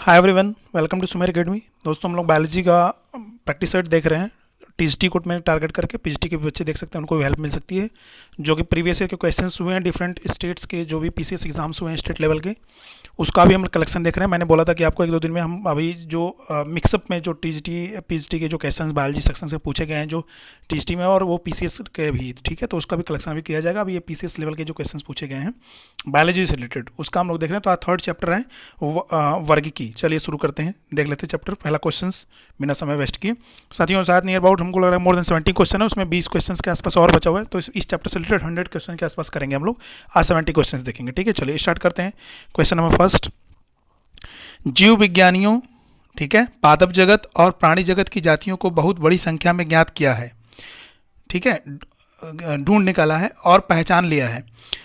Hi everyone, welcome to Sumer academy. दोस्तों, हम लोग बायोलॉजी का प्रैक्टिस सेट देख रहे हैं। टीएसटी कोड में टारगेट करके पीएचडी के भी बच्चे देख सकते हैं, उनको भी हेल्प मिल सकती है। जो कि प्रीवियस ईयर के क्वेश्चंस हुए हैं डिफरेंट स्टेट्स के, जो भी पीसीएस एग्जाम्स हुए हैं स्टेट लेवल के, उसका भी हम कलेक्शन देख रहे हैं। मैंने बोला था कि आपको एक दो दिन में हम अभी जो मिक्सअप में जो टीजीटी पीएचडी के जो क्वेश्चंस बायोलॉजी सेक्शन से पूछे गए हैं जो टीजीटी में, और वो पीसीएस के भी, ठीक है, तो उसका भी कलेक्शन भी किया जाएगा। अभी ये पीसीएस लेवल के जो क्वेश्चंस पूछे गए हैं बायोलॉजी से रिलेटेड, उसका हम लोग देख रहे हैं। तो आज थर्ड चैप्टर है वर्गीकी। चलिए शुरू करते हैं, देख लेते हैं चैप्टर। पहला क्वेश्चन बिना समय वेस्ट किए। साथियों, शायद नियर अबाउट हमको लग रहा है मोर देन 70 क्वेश्चन है, उसमें 20 क्वेश्चन के आसपास और बचा हुआ है। तो इस चैप्टर से रिलेटेड 100 क्वेश्चन के आसपास करेंगे हम लोग। आज 70 क्वेश्चन देखेंगे, ठीक है। चलिए स्टार्ट करते हैं। क्वेश्चन नंबर फर्स्ट, जीव विज्ञानियों, ठीक है, पादप जगत और प्राणी जगत की जातियों को बहुत बड़ी संख्या में ज्ञात किया है, ठीक है, ढूंढ निकाला है और पहचान लिया है।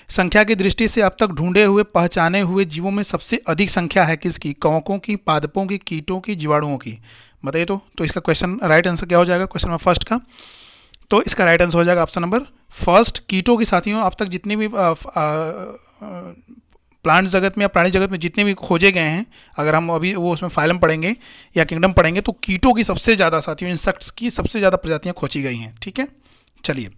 संख्या की दृष्टि से अब तक ढूंढे हुए पहचाने हुए जीवों में सबसे अधिक संख्या है किसकी? कवकों की, पादपों की, कीटों की, जीवाणुओं की। बताइए तो इसका क्वेश्चन राइट आंसर क्या हो जाएगा क्वेश्चन नंबर फर्स्ट का? तो इसका राइट आंसर हो जाएगा ऑप्शन नंबर फर्स्ट, कीटों की। साथियों, अब तक जितने भी प्लांट जगत में या प्राणी जगत में जितने भी खोजे गए हैं, अगर हम अभी वो उसमें फाइलम पढ़ेंगे या किंगडम पढ़ेंगे, तो कीटों की सबसे ज़्यादा, साथियों इंसेक्ट्स की सबसे ज़्यादा प्रजातियाँ खोजी गई हैं, ठीक है। चलिए,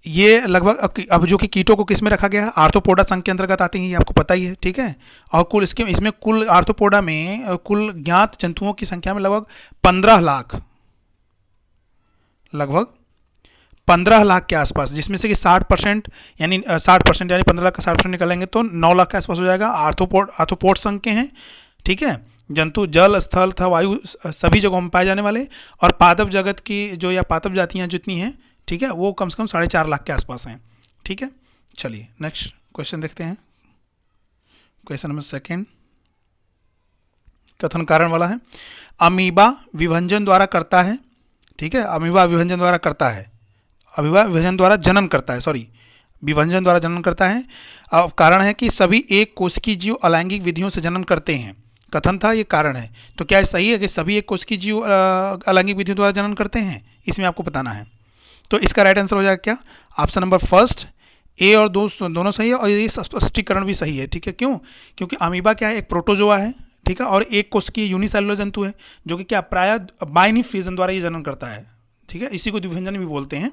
ये लगभग अब जो कि कीटों को किस में रखा गया है? आर्थ्रोपोडा संघ के अंतर्गत आती हैं, ये आपको पता ही है, ठीक है। और कुल इसमें कुल आर्थ्रोपोडा में कुल ज्ञात जंतुओं की संख्या में लगभग 15 लाख, लगभग 15 लाख के आसपास, जिसमें से कि 60% यानी 60% यानी 15 लाख का 60% निकालेंगे तो 9 लाख के आसपास हो जाएगा। आर्थ्रोपोड संघ के हैं, ठीक है, जंतु जल, स्थल तथा वायु सभी जगहों में पाए जाने वाले। और पादप जगत की जो या पादप जातियाँ जितनी हैं, ठीक है, वो कम से कम 4.5 लाख के आसपास हैं, ठीक है। चलिए नेक्स्ट क्वेश्चन देखते हैं। क्वेश्चन नंबर सेकेंड कथन कारण वाला है। अमीबा विभंजन द्वारा करता है, ठीक है, अमीबा विभंजन द्वारा करता है, अमीबा विभंजन द्वारा जनन करता है, सॉरी, विभंजन द्वारा जनन करता है। अब कारण है कि सभी एक कोशिकीय जीव अलैंगिक विधियों से जनन करते हैं। कथन था, ये कारण है। तो क्या सही है कि सभी एक कोशिकीय जीव अलैंगिक विधियों द्वारा जनन करते हैं? इसमें आपको बताना है। तो इसका राइट आंसर हो जाएगा क्या? ऑप्शन नंबर फर्स्ट, ए और दोनों सही है, और ये स्पष्टीकरण भी सही है, ठीक है। क्यों? क्योंकि अमीबा क्या है? एक प्रोटोजोआ है, ठीक है, और एक कोशिकीय यूनिसेलुलर जंतु है, जो कि क्या प्राय बाइनी फ्यूजन द्वारा ये जनन करता है, ठीक है। इसी को द्विभंजन भी बोलते हैं,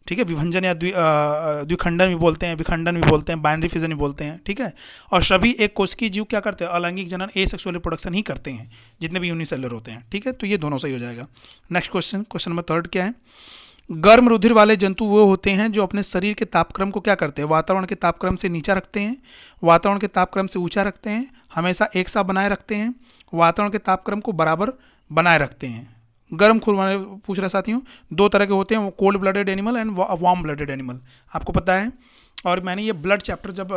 ठीक है, विभंजन या द्विखंडन भी बोलते हैं, विखंडन भी बोलते हैं, बाइनरी फिजन भी बोलते हैं, ठीक है। और सभी एक कोशिकीय जीव क्या करते हैं? अलैंगिक जनन, एसेक्सुअल रिप्रोडक्शन ही करते हैं, जितने भी यूनिसेलुलर होते हैं, ठीक है। तो ये दोनों सही हो जाएगा। नेक्स्ट क्वेश्चन नंबर थर्ड क्या है? गर्म रुधिर वाले जंतु वो होते हैं जो अपने शरीर के तापक्रम को क्या करते हैं? वातावरण के तापक्रम से नीचा रखते हैं, वातावरण के तापक्रम से ऊंचा रखते हैं, हमेशा एक सा बनाए रखते हैं, वातावरण के तापक्रम को बराबर बनाए रखते हैं। गर्म खून वाले पूछ रहा साथियों, दो तरह के होते हैं, cold blooded animal and warm blooded animal, आपको पता है। और मैंने ये ब्लड चैप्टर जब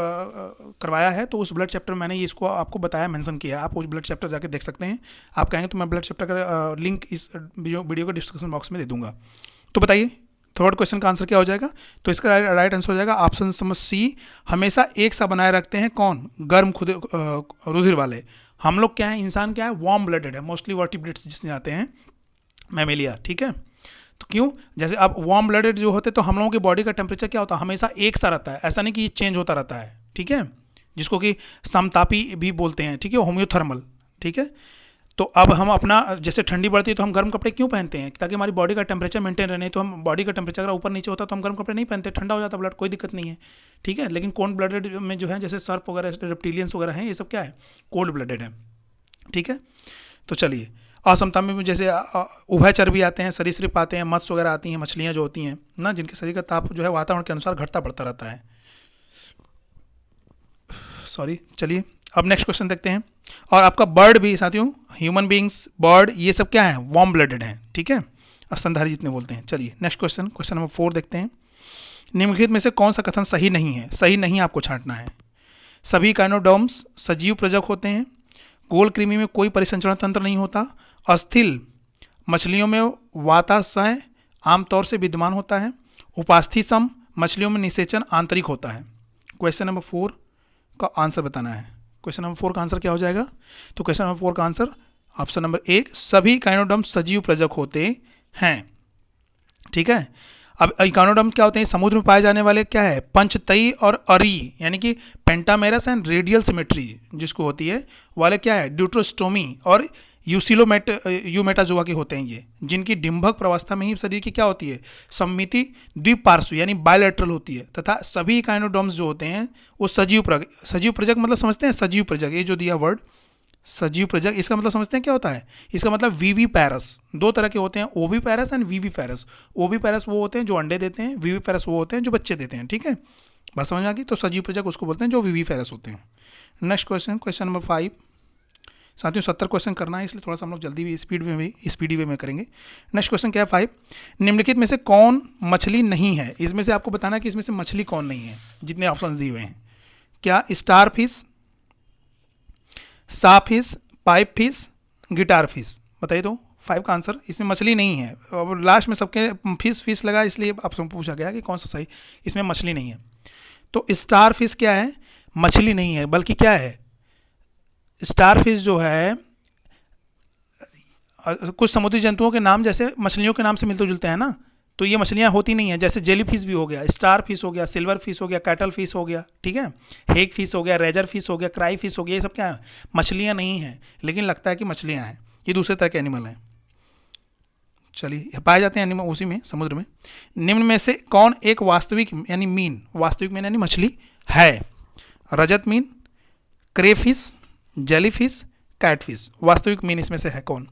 करवाया है, तो उस ब्लड चैप्टर में मैंने इसको आपको बताया, मेंशन किया है। आप उस ब्लड चैप्टर जाके देख सकते हैं। आप कहेंगे तो मैं ब्लड चैप्टर का लिंक इस वीडियो के डिस्क्रिप्शन बॉक्स में दे दूंगा। तो बताइए थर्ड क्वेश्चन का आंसर क्या हो जाएगा? तो इसका राइट आंसर हो जाएगा ऑप्शन नंबर सी, हमेशा एक सा बनाए रखते हैं। कौन? गर्म रुधिर वाले। हम लोग क्या है? इंसान क्या है? वार्म ब्लडेड है, मोस्टली वर्टिब्रेट्स जिसमें आते हैं, मैमेलिया, ठीक है। तो क्यों? जैसे आप वार्म ब्लडेड जो होते हैं, तो हम लोगों की बॉडी का टेम्परेचर क्या होता है? हमेशा एक सा रहता है, ऐसा नहीं कि ये चेंज होता रहता है, ठीक है, जिसको कि समतापी भी बोलते हैं, ठीक है, होम्योथर्मल, ठीक है। तो अब हम अपना, जैसे ठंडी बढ़ती है तो हम गर्म कपड़े क्यों पहनते हैं? ताकि हमारी बॉडी का टेम्परेचर मेंटेन रहे। तो हम बॉडी का टेम्परेचर अगर ऊपर नीचे होता तो हम गर्म कपड़े नहीं पहनते, ठंडा हो जाता ब्लड, कोई दिक्कत नहीं है, ठीक है। लेकिन कोल्ड ब्लडेड में जो है, जैसे सर्प वगैरह, रेप्टिलियंस वगैरह हैं, ये सब क्या है? कोल्ड ब्लडेड है, ठीक है। तो चलिए, असमता में जैसे उभयचर भी आते हैं, सरीसृप आते हैं, मत्स्य वगैरह आती हैं, मछलियाँ जो होती हैं ना, जिनके शरीर का ताप जो है वातावरण के अनुसार घटता बढ़ता रहता है, सॉरी। चलिए अब नेक्स्ट क्वेश्चन देखते हैं। और आपका बर्ड भी साथियों, ह्यूमन बींग्स, बर्ड, ये सब क्या है? वार्म ब्लडेड हैं, ठीक है, स्तनधारी जितने बोलते हैं। चलिए नेक्स्ट क्वेश्चन नंबर 4 देखते हैं। निम्नलिखित में से कौन सा कथन सही नहीं है? सही नहीं आपको छांटना है। सभी काइनोडर्म्स सजीव प्रजक होते हैं, गोल कृमि में कोई परिसंचरण तंत्र नहीं होता, अस्थिल मछलियों में वाताशय आमतौर से विद्यमान होता है, उपास्थि मछलियों में निषेचन आंतरिक होता है। क्वेश्चन नंबर 4 का आंसर बताना है। क्वेश्चन नंबर 4 का आंसर क्या हो जाएगा? तो क्वेश्चन नंबर 4 का आंसर ऑप्शन नंबर 1, सभी काइनोडर्म सजीव प्रजक होते हैं, ठीक है। अब इकोनोडर्म क्या होते हैं? समुद्र में पाए जाने वाले क्या है? पंचतई और अरी, यानी कि पेंटामेरस एंड रेडियल सिमेट्री जिसको होती है वाले क्या है? ड्यूट्रोस्टोमी और यूमेटाजोआ के होते हैं ये, जिनकी डिंभक प्रवस्था में ही शरीर की क्या होती है? सममिति द्विपार्श्व यानी बायलैटरल होती है। तथा सभी इकोनोडर्म्स जो होते हैं वो सजीव प्रजक मतलब समझते हैं? सजीव प्रजक, ये जो दिया वर्ड सजीव प्रजक, इसका मतलब समझते हैं क्या होता है? इसका मतलब वीवी पैरस। दो तरह के होते हैं, ओवी पैरस एंड वीवी पैरस। ओवी पैरस वो होते हैं जो अंडे देते हैं, वीवी पैरस वो होते हैं जो बच्चे देते हैं। ठीक है, बात समझ आ गई? तो सजीव प्रजक उसको बोलते हैं जो वीवी पैरस होते हैं। Next question, question number 5। साथियों 70 क्वेश्चन करना है, इसलिए थोड़ा सा हम लोग जल्दी भी स्पीडी वे में करेंगे। नेक्स्ट क्वेश्चन क्या है? 5, निम्नलिखित में से कौन मछली नहीं है? इसमें से आपको बताना है कि इसमें से मछली कौन नहीं है, जितने ऑप्शन दिए हुए हैं। क्या? स्टार फिश, सा fish, pipe fish, guitar fish. बताइए तो 5 का आंसर। इसमें मछली नहीं है। अब लास्ट में सबके फिश लगा, इसलिए आपसे पूछा गया कि कौन सा सही, इसमें मछली नहीं है। तो स्टार फिश क्या है? मछली नहीं है, बल्कि क्या है? स्टार फिश जो है कुछ समुद्री जंतुओं के नाम जैसे मछलियों के नाम से मिलते जुलते हैं ना, तो ये मछलियाँ होती नहीं है। जैसे जेली फिश भी हो गया, स्टार फिश हो गया, सिल्वर फिश हो गया, कैटल फिश हो गया, ठीक है, हेग फिश हो गया, रेजर फिश हो गया, क्राई फिश हो गया, ये सब क्या है? मछलियाँ नहीं हैं, लेकिन लगता है कि मछलियाँ हैं। ये दूसरे तरह के एनिमल हैं। चलिए, पाए जाते हैं एनिमल उसी में, समुद्र में। निम्न में से कौन एक वास्तविक यानी मीन, वास्तविक मीन यानी मछली है? रजत मीन, क्रेफिश, जेलीफिश, कैटफिश। वास्तविक मीन इसमें से है कौन?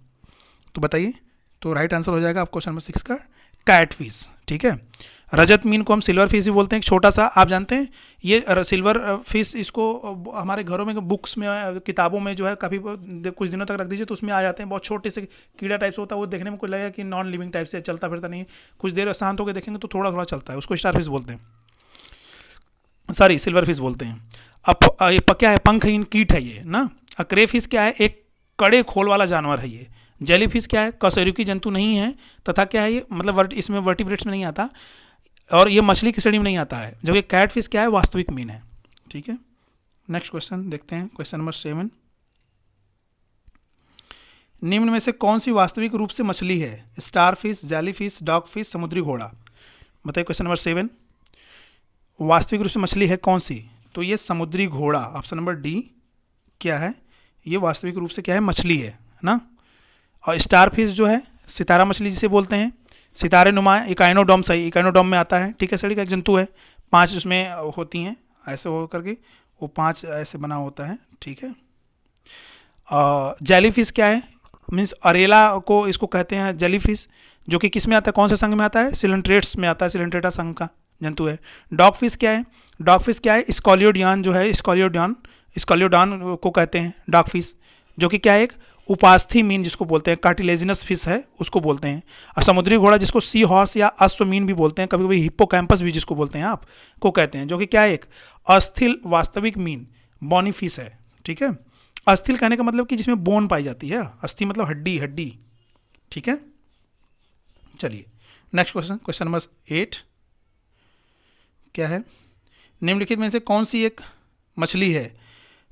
तो बताइए। तो राइट आंसर हो जाएगा आपको क्वेश्चन नंबर 6 का कैटफिश। ठीक है, रजत मीन को हम सिल्वर फिश भी बोलते हैं, छोटा सा, आप जानते हैं ये सिल्वर फिश, इसको हमारे घरों में बुक्स में किताबों में जो है काफ़ी कुछ दिनों तक रख दीजिए तो उसमें आ जाते हैं। बहुत छोटे से कीड़ा टाइप से होता है, वो देखने में कोई लगेगा कि नॉन लिविंग टाइप से चलता फिरता नहीं है, कुछ देर शांत होकर देखेंगे तो थोड़ा थोड़ा चलता है, उसको स्टार फिश बोलते हैं, सॉरी सिल्वर फिश बोलते हैं। अब ये क्या है? पंखहीन कीट है ये ना। क्रेफिश क्या है? एक कड़े खोल वाला जानवर है ये। जेलीफिश क्या है? कशेरुकी जंतु नहीं है, तथा क्या है ये, मतलब इसमें वर्टिब्रेट्स में नहीं आता, और ये मछली की श्रेणी में नहीं आता है। जबकि कैटफिश क्या है? वास्तविक मीन है। ठीक है, नेक्स्ट क्वेश्चन देखते हैं, क्वेश्चन नंबर 7। निम्न में से कौन सी वास्तविक रूप से मछली है? Star fish, jellyfish, dog fish, समुद्री घोड़ा। बताइए क्वेश्चन नंबर 7, वास्तविक रूप से मछली है कौन सी? तो ये समुद्री घोड़ा, ऑप्शन नंबर डी क्या है? ये वास्तविक रूप से क्या है? मछली है ना। और स्टार फिश जो है सितारा मछली जिसे बोलते हैं, सितारे नुमा, इकाइनोडॉम, सही इकाइनोडॉम में आता है। ठीक है, सड़ी का एक जंतु है, 5 उसमें होती हैं ऐसे हो करके, वो 5 ऐसे बना होता है। ठीक है, जेलीफिश क्या है? मीन्स अरेला को इसको कहते हैं जेलीफिश, जो कि किस में आता है, कौन से संघ में आता है? सिलेंट्रेट्स में आता है, सिलेंट्रेटा संघ का जंतु है। डॉग फिश क्या है? डॉग फिश क्या है? स्कॉलियोडियन जो है, स्कॉलियोडान को कहते हैं डॉग फिश, जो कि क्या है? एक उपास्थि मीन जिसको बोलते हैं, कार्टिलेजिनस फिश है उसको बोलते हैं। और समुद्री घोड़ा जिसको सी हॉर्स या अश्वमीन भी बोलते हैं, कभी कभी हिप्पोकैम्पस भी जिसको बोलते हैं आप को कहते हैं, जो कि क्या है? एक अस्थिल वास्तविक मीन बॉनी फिश है। ठीक है, अस्थिल कहने का मतलब कि जिसमें बोन पाई जाती है, अस्थि मतलब हड्डी हड्डी। ठीक है, चलिए नेक्स्ट क्वेश्चन, क्वेश्चन नंबर 8 क्या है? निम्नलिखित में से कौन सी एक मछली है?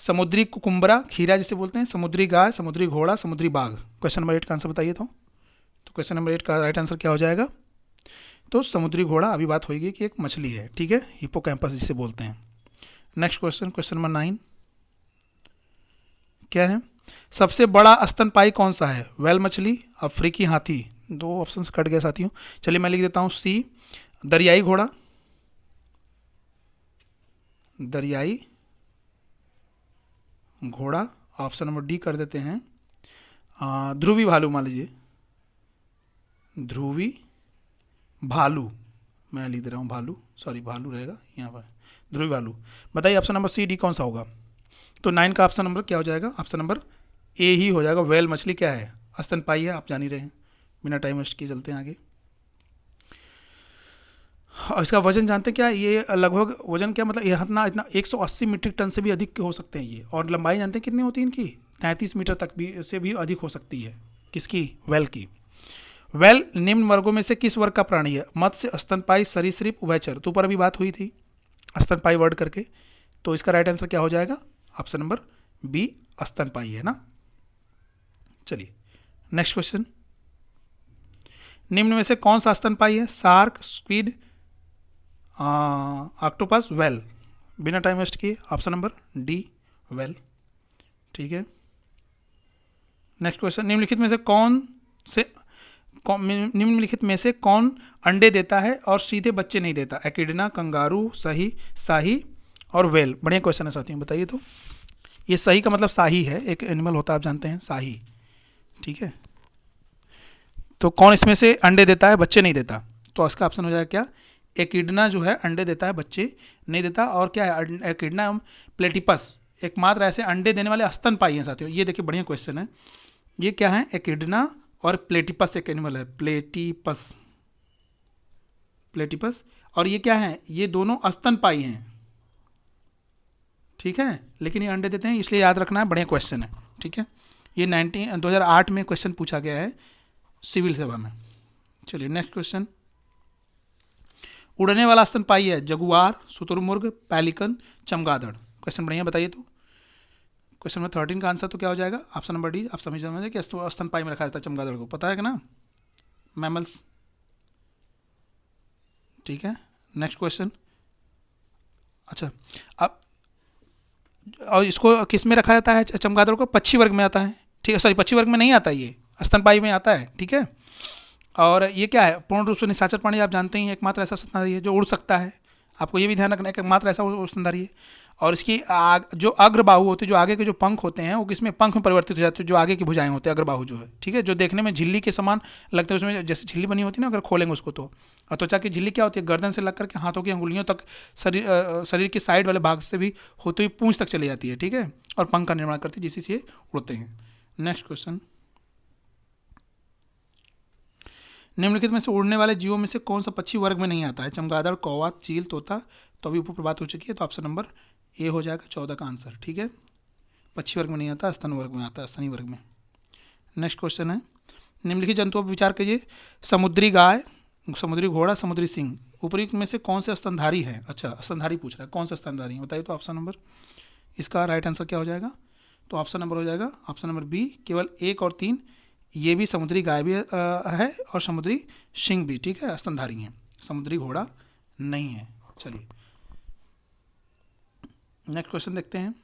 समुद्री कुकुम्बरा, खीरा जिसे बोलते हैं, समुद्री गाय, समुद्री घोड़ा, समुद्री बाघ। क्वेश्चन नंबर 8 का आंसर बताइए। तो क्वेश्चन नंबर 8 का राइट आंसर क्या हो जाएगा? तो समुद्री घोड़ा, अभी बात होगी कि एक मछली है। ठीक है, हिप्पोकैम्पस जिसे बोलते हैं। नेक्स्ट क्वेश्चन, क्वेश्चन नंबर 9 क्या है? सबसे बड़ा स्तनपायी कौन सा है? वेल मछली, अफ्रीकी हाथी। 2 ऑप्शन कट गए साथियों। चलिए मैं लिख देता हूँ सी, दरियाई घोड़ा, दरियाई घोड़ा। ऑप्शन नंबर डी कर देते हैं, ध्रुवी भालू मान लीजिए, ध्रुवी भालू, मैं लिख दे रहा हूँ भालू, सॉरी भालू रहेगा यहाँ पर, ध्रुवी भालू। बताइए ऑप्शन नंबर सी डी कौन सा होगा? तो 9 का ऑप्शन नंबर क्या हो जाएगा? ऑप्शन नंबर ए ही हो जाएगा। वेल मछली क्या है? स्तनपायी है, आप जान ही रहे हैं। बिना टाइम वेस्ट किए चलते हैं आगे। और इसका वजन जानते हैं क्या? ये लगभग वजन क्या, मतलब यह इतना 180 मीट्रिक टन से भी अधिक के हो सकते हैं ये। और लंबाई जानते हैं कितनी होती है इनकी? 33 मीटर तक भी से भी अधिक हो सकती है। किसकी? वेल की। वेल निम्न वर्गों में से किस वर्ग का प्राणी है? मत्स्य, स्तनपायी, सरीसृप, उभयचर। तो ऊपर अभी बात हुई थी स्तनपायी वर्ड करके, तो इसका राइट आंसर क्या हो जाएगा? ऑप्शन नंबर बी, स्तनपायी है ना। चलिए नेक्स्ट क्वेश्चन, निम्न में से कौन सा स्तनपायी है? Shark, squid, octopus, well. बिना टाइम वेस्ट किए ऑप्शन नंबर डी, वेल। ठीक है, नेक्स्ट क्वेश्चन, निम्नलिखित में से कौन अंडे देता है और सीधे बच्चे नहीं देता? एकिडना, कंगारू, सही, शाही और वेल। बढ़िया क्वेश्चन है साथियों, बताइए तो। ये सही का मतलब शाही है, एक एनिमल होता है आप जानते हैं, शाही। ठीक है, तो कौन इसमें से अंडे देता है, बच्चे नहीं देता? तो इसका ऑप्शन हो जाएगा क्या? एकिडना जो है अंडे देता है, बच्चे नहीं देता। और क्या है? एकिडना एवं प्लेटिपस एकमात्र ऐसे अंडे देने वाले स्तनपायी हैं साथियों। ये देखिए बढ़िया क्वेश्चन है। ये क्या है? एकिडना और प्लेटिपस एक एनिमल है, प्लेटिपस, प्लेटिपस। और ये क्या है? ये दोनों स्तनपायी हैं। ठीक है, लेकिन ये अंडे देते हैं, इसलिए याद रखना है, बढ़िया क्वेश्चन है। ठीक है, ये 2008 में क्वेश्चन पूछा गया है सिविल सेवा में। चलिए नेक्स्ट क्वेश्चन, उड़ने वाला स्तनपायी है जगुआर, शुतुरमुर्ग, पैलिकन, चमगादड़। क्वेश्चन बढ़िया, बताइए तो। क्वेश्चन नंबर 13 का आंसर तो क्या हो जाएगा? Option number D. आप समझ समझे कि स्तनपायी में रखा जाता है चमगादड़ को, पता है कि ना, मैमल्स। ठीक है, नेक्स्ट क्वेश्चन। अच्छा, अब और इसको किस में रखा जाता है चमगादड़ को? पक्षी वर्ग में आता है। ठीक है, सॉरी, पक्षी वर्ग में नहीं आता, ये स्तनपायी में आता है। ठीक है, और ये क्या है? पूर्ण रूप से निशाचर प्राणी, आप जानते ही, एकमात्र ऐसा स्तनधारी है जो उड़ सकता है। आपको ये भी ध्यान रखना है कि एकमात्र ऐसा स्तनधारी है। और इसकी जो अग्रबाहु होती है, जो आगे के जो पंख होते हैं, वो किसमें? पंख में परिवर्तित हो जाते हैं, जो आगे की भुजाएं होते हैं, अग्रबाहु जो है। ठीक है, जो देखने में झिल्ली के समान लगते हैं, उसमें जैसे झिल्ली बनी होती है ना, अगर खोलेंगे उसको तो। और त्वचा की झिल्ली क्या होती है? गर्दन से लग करके हाथों की अंगुलियों तक, शरीर के साइड वाले भाग से भी होते हुए पूंछ तक चली जाती है। ठीक है, और पंख का निर्माण करती है, जिससे ये उड़ते हैं। नेक्स्ट क्वेश्चन, निम्नलिखित में से उड़ने वाले जीवों में से कौन सा पक्षी वर्ग में नहीं आता है? चमगादड़, कौवा, चील, तोता। तो अभी ऊपर बात हो चुकी है, तो ऑप्शन नंबर ए हो जाएगा 14 का आंसर। ठीक है, पक्षी वर्ग में नहीं आता, स्तन वर्ग में आता है, स्तनी वर्ग में। नेक्स्ट क्वेश्चन है, निम्नलिखित जंतुओं पर विचार कीजिए। समुद्री गाय, समुद्री घोड़ा, समुद्री सिंह, उपयुक्त में से कौन से स्तनधारी है? अच्छा, स्तनधारी पूछ रहा है, कौन सा स्तनधारी है, बताइए तो। ऑप्शन नंबर, इसका राइट आंसर क्या हो जाएगा? तो ऑप्शन नंबर हो जाएगा ऑप्शन नंबर बी, केवल 1 और 3। ये भी समुद्री गाय भी है और समुद्री सिंह भी। ठीक है, स्तनधारी हैं, समुद्री घोड़ा नहीं है। चलिए नेक्स्ट क्वेश्चन देखते हैं।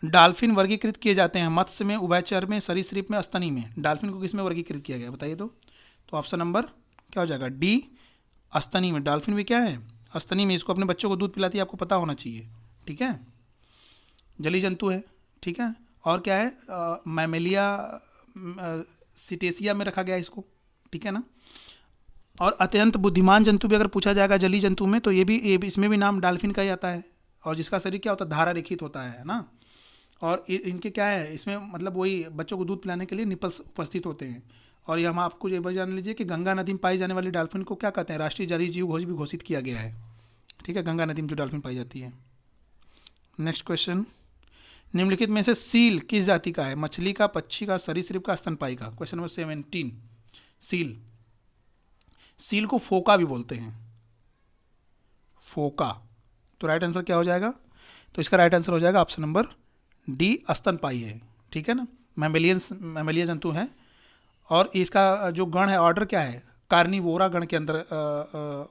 डॉल्फिन वर्गीकृत किए जाते हैं मत्स्य में, उभयचर में, सरीसृप में, स्तनी में। डॉल्फिन को किस में वर्गीकृत किया गया, बताइए तो। तो ऑप्शन नंबर क्या हो जाएगा? डी, स्तनी में। डॉल्फिन भी क्या है? स्तनी में। इसको अपने बच्चों को दूध पिलाती है, आपको पता होना चाहिए। ठीक है, जलीय जंतु है। ठीक है, और क्या है? मैमेलिया सिटेसिया में रखा गया इसको। ठीक है ना, और अत्यंत बुद्धिमान जंतु भी अगर पूछा जाएगा जलीय जंतु में, तो ये भी इसमें भी नाम डॉल्फिन का ही आता है। और जिसका शरीर क्या होता है? धारा रेखित होता है ना। और इनके क्या है इसमें, मतलब वही बच्चों को दूध पिलाने के लिए निपल्स उपस्थित होते हैं। और ये हम आपको ये बात जान लीजिए कि गंगा नदी में पाई जाने वाली डॉल्फिन को क्या कहते हैं? राष्ट्रीय जलीय जीव घोष भी घोषित किया गया है। ठीक है, गंगा नदी में जो डॉल्फिन पाई जाती है। नेक्स्ट क्वेश्चन, निम्नलिखित में से सील किस जाति का है? मछली का, पक्षी का, सरीसृप का, स्तनपायी का। Question number 17, seal. सील को फोका भी बोलते हैं, फोका। तो राइट आंसर क्या हो जाएगा? तो इसका राइट आंसर हो जाएगा ऑप्शन नंबर डी, स्तनपायी है। ठीक है ना, मैमेलियन जंतु है। और इसका जो गण है, ऑर्डर क्या है? कार्निवोरा गण के अंदर,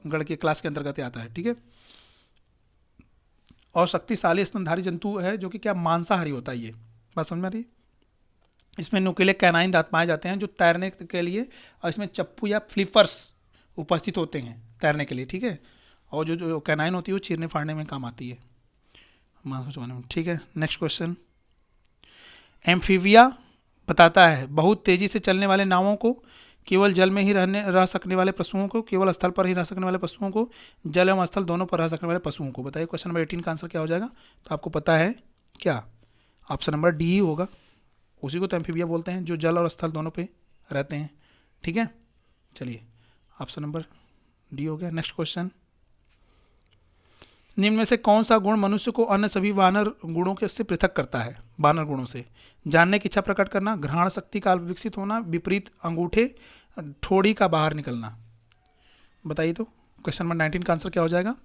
गण के क्लास के अंतर्गत आता है। ठीक है, और शक्तिशाली स्तनधारी जंतु है, जो कि क्या मांसाहारी होता है। ये बात समझ में आ रही है? इसमें नुकीले कैनाइन दांत पाए जाते हैं जो तैरने के लिए, और इसमें चप्पू या फ्लिपर्स उपस्थित होते हैं तैरने के लिए। ठीक है, और जो कैनाइन होती है वो चीरने फाड़ने में काम आती है, मांस चबाने में। ठीक है, नेक्स्ट क्वेश्चन, एम्फीबिया बताता है बहुत तेजी से चलने वाले नावों को, केवल जल में ही रह सकने वाले पशुओं को, केवल स्थल पर ही रह सकने वाले पशुओं को, जल एवं स्थल दोनों पर रह सकने वाले पशुओं को। बताइए क्वेश्चन नंबर 18 का आंसर क्या हो जाएगा? तो आपको पता है क्या? ऑप्शन नंबर डी ही होगा। उसी को तो एम्फीबिया बोलते हैं, जो जल और स्थल दोनों पे रहते हैं। ठीक है, चलिए ऑप्शन नंबर डी हो गया। नेक्स्ट क्वेश्चन, निम्न में से कौन सा गुण मनुष्य को अन्य सभी वानर गुणों के से पृथक करता है? वानर गुणों से जानने की इच्छा प्रकट करना, घ्राण शक्ति का अल्प विकसित होना, विपरीत अंगूठे ठोड़ी का बाहर निकलना। बताइए तो क्वेश्चन नंबर 19 का आंसर क्या हो जाएगा?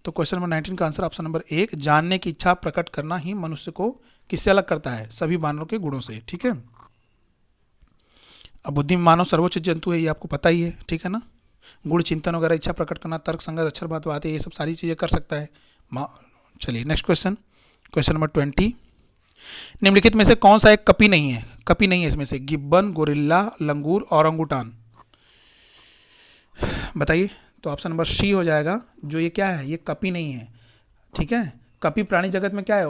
तो क्वेश्चन नंबर 19 का आंसर ऑप्शन नंबर 1, जानने की इच्छा प्रकट करना ही मनुष्य को किससे अलग करता है? सभी वानरों के गुणों से। ठीक है, अब बुद्धि में मानव सर्वोच्च जंतु है, ये आपको पता ही है, ठीक है ना। गुण चिंतन वगैरह, इच्छा प्रकट करना, तर्क संगत, अक्षर बात बात है, ये सब सारी चीज़ें कर सकता है। चलिए नेक्स्ट क्वेश्चन, क्वेश्चन नंबर 20। निम्नलिखित में से कौन सा एक कपी नहीं है? कपी नहीं है इसमें से, गिब्बन, गोरिल्ला, लंगूर, औरंगुटान। बताइए। तो ऑप्शन नंबर सी हो जाएगा, जो ये क्या है, ये कपी नहीं है, ठीक है। कपी प्राणी जगत में क्या है,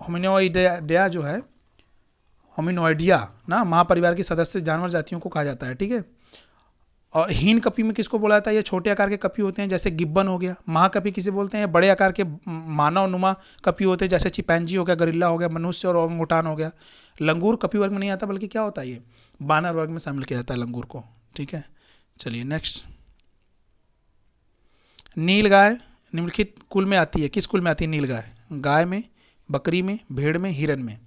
होमिनोइडिया जो है, होमिनोइडिया ना, महापरिवार के सदस्य जानवर जातियों को कहा जाता है, ठीक है। और हीन कपी में किसको बोला जाता है, ये छोटे आकार के कपी होते हैं, जैसे गिब्बन हो गया। महाकपी किसे बोलते हैं, बड़े आकार के मानव नुमा कपी होते हैं, जैसे चिपैंजी हो गया, गरिल्ला हो गया, मनुष्य और ओंगुटान हो गया। लंगूर कपी वर्ग में नहीं आता, बल्कि क्या होता है, ये बानर वर्ग में शामिल किया जाता है लंगूर को, ठीक है। चलिए नेक्स्ट, नील गाय निम्नलिखित कुल में आती है, किस कुल में आती है नील गाय? गाय में, बकरी में, भेड़ में, हिरन में।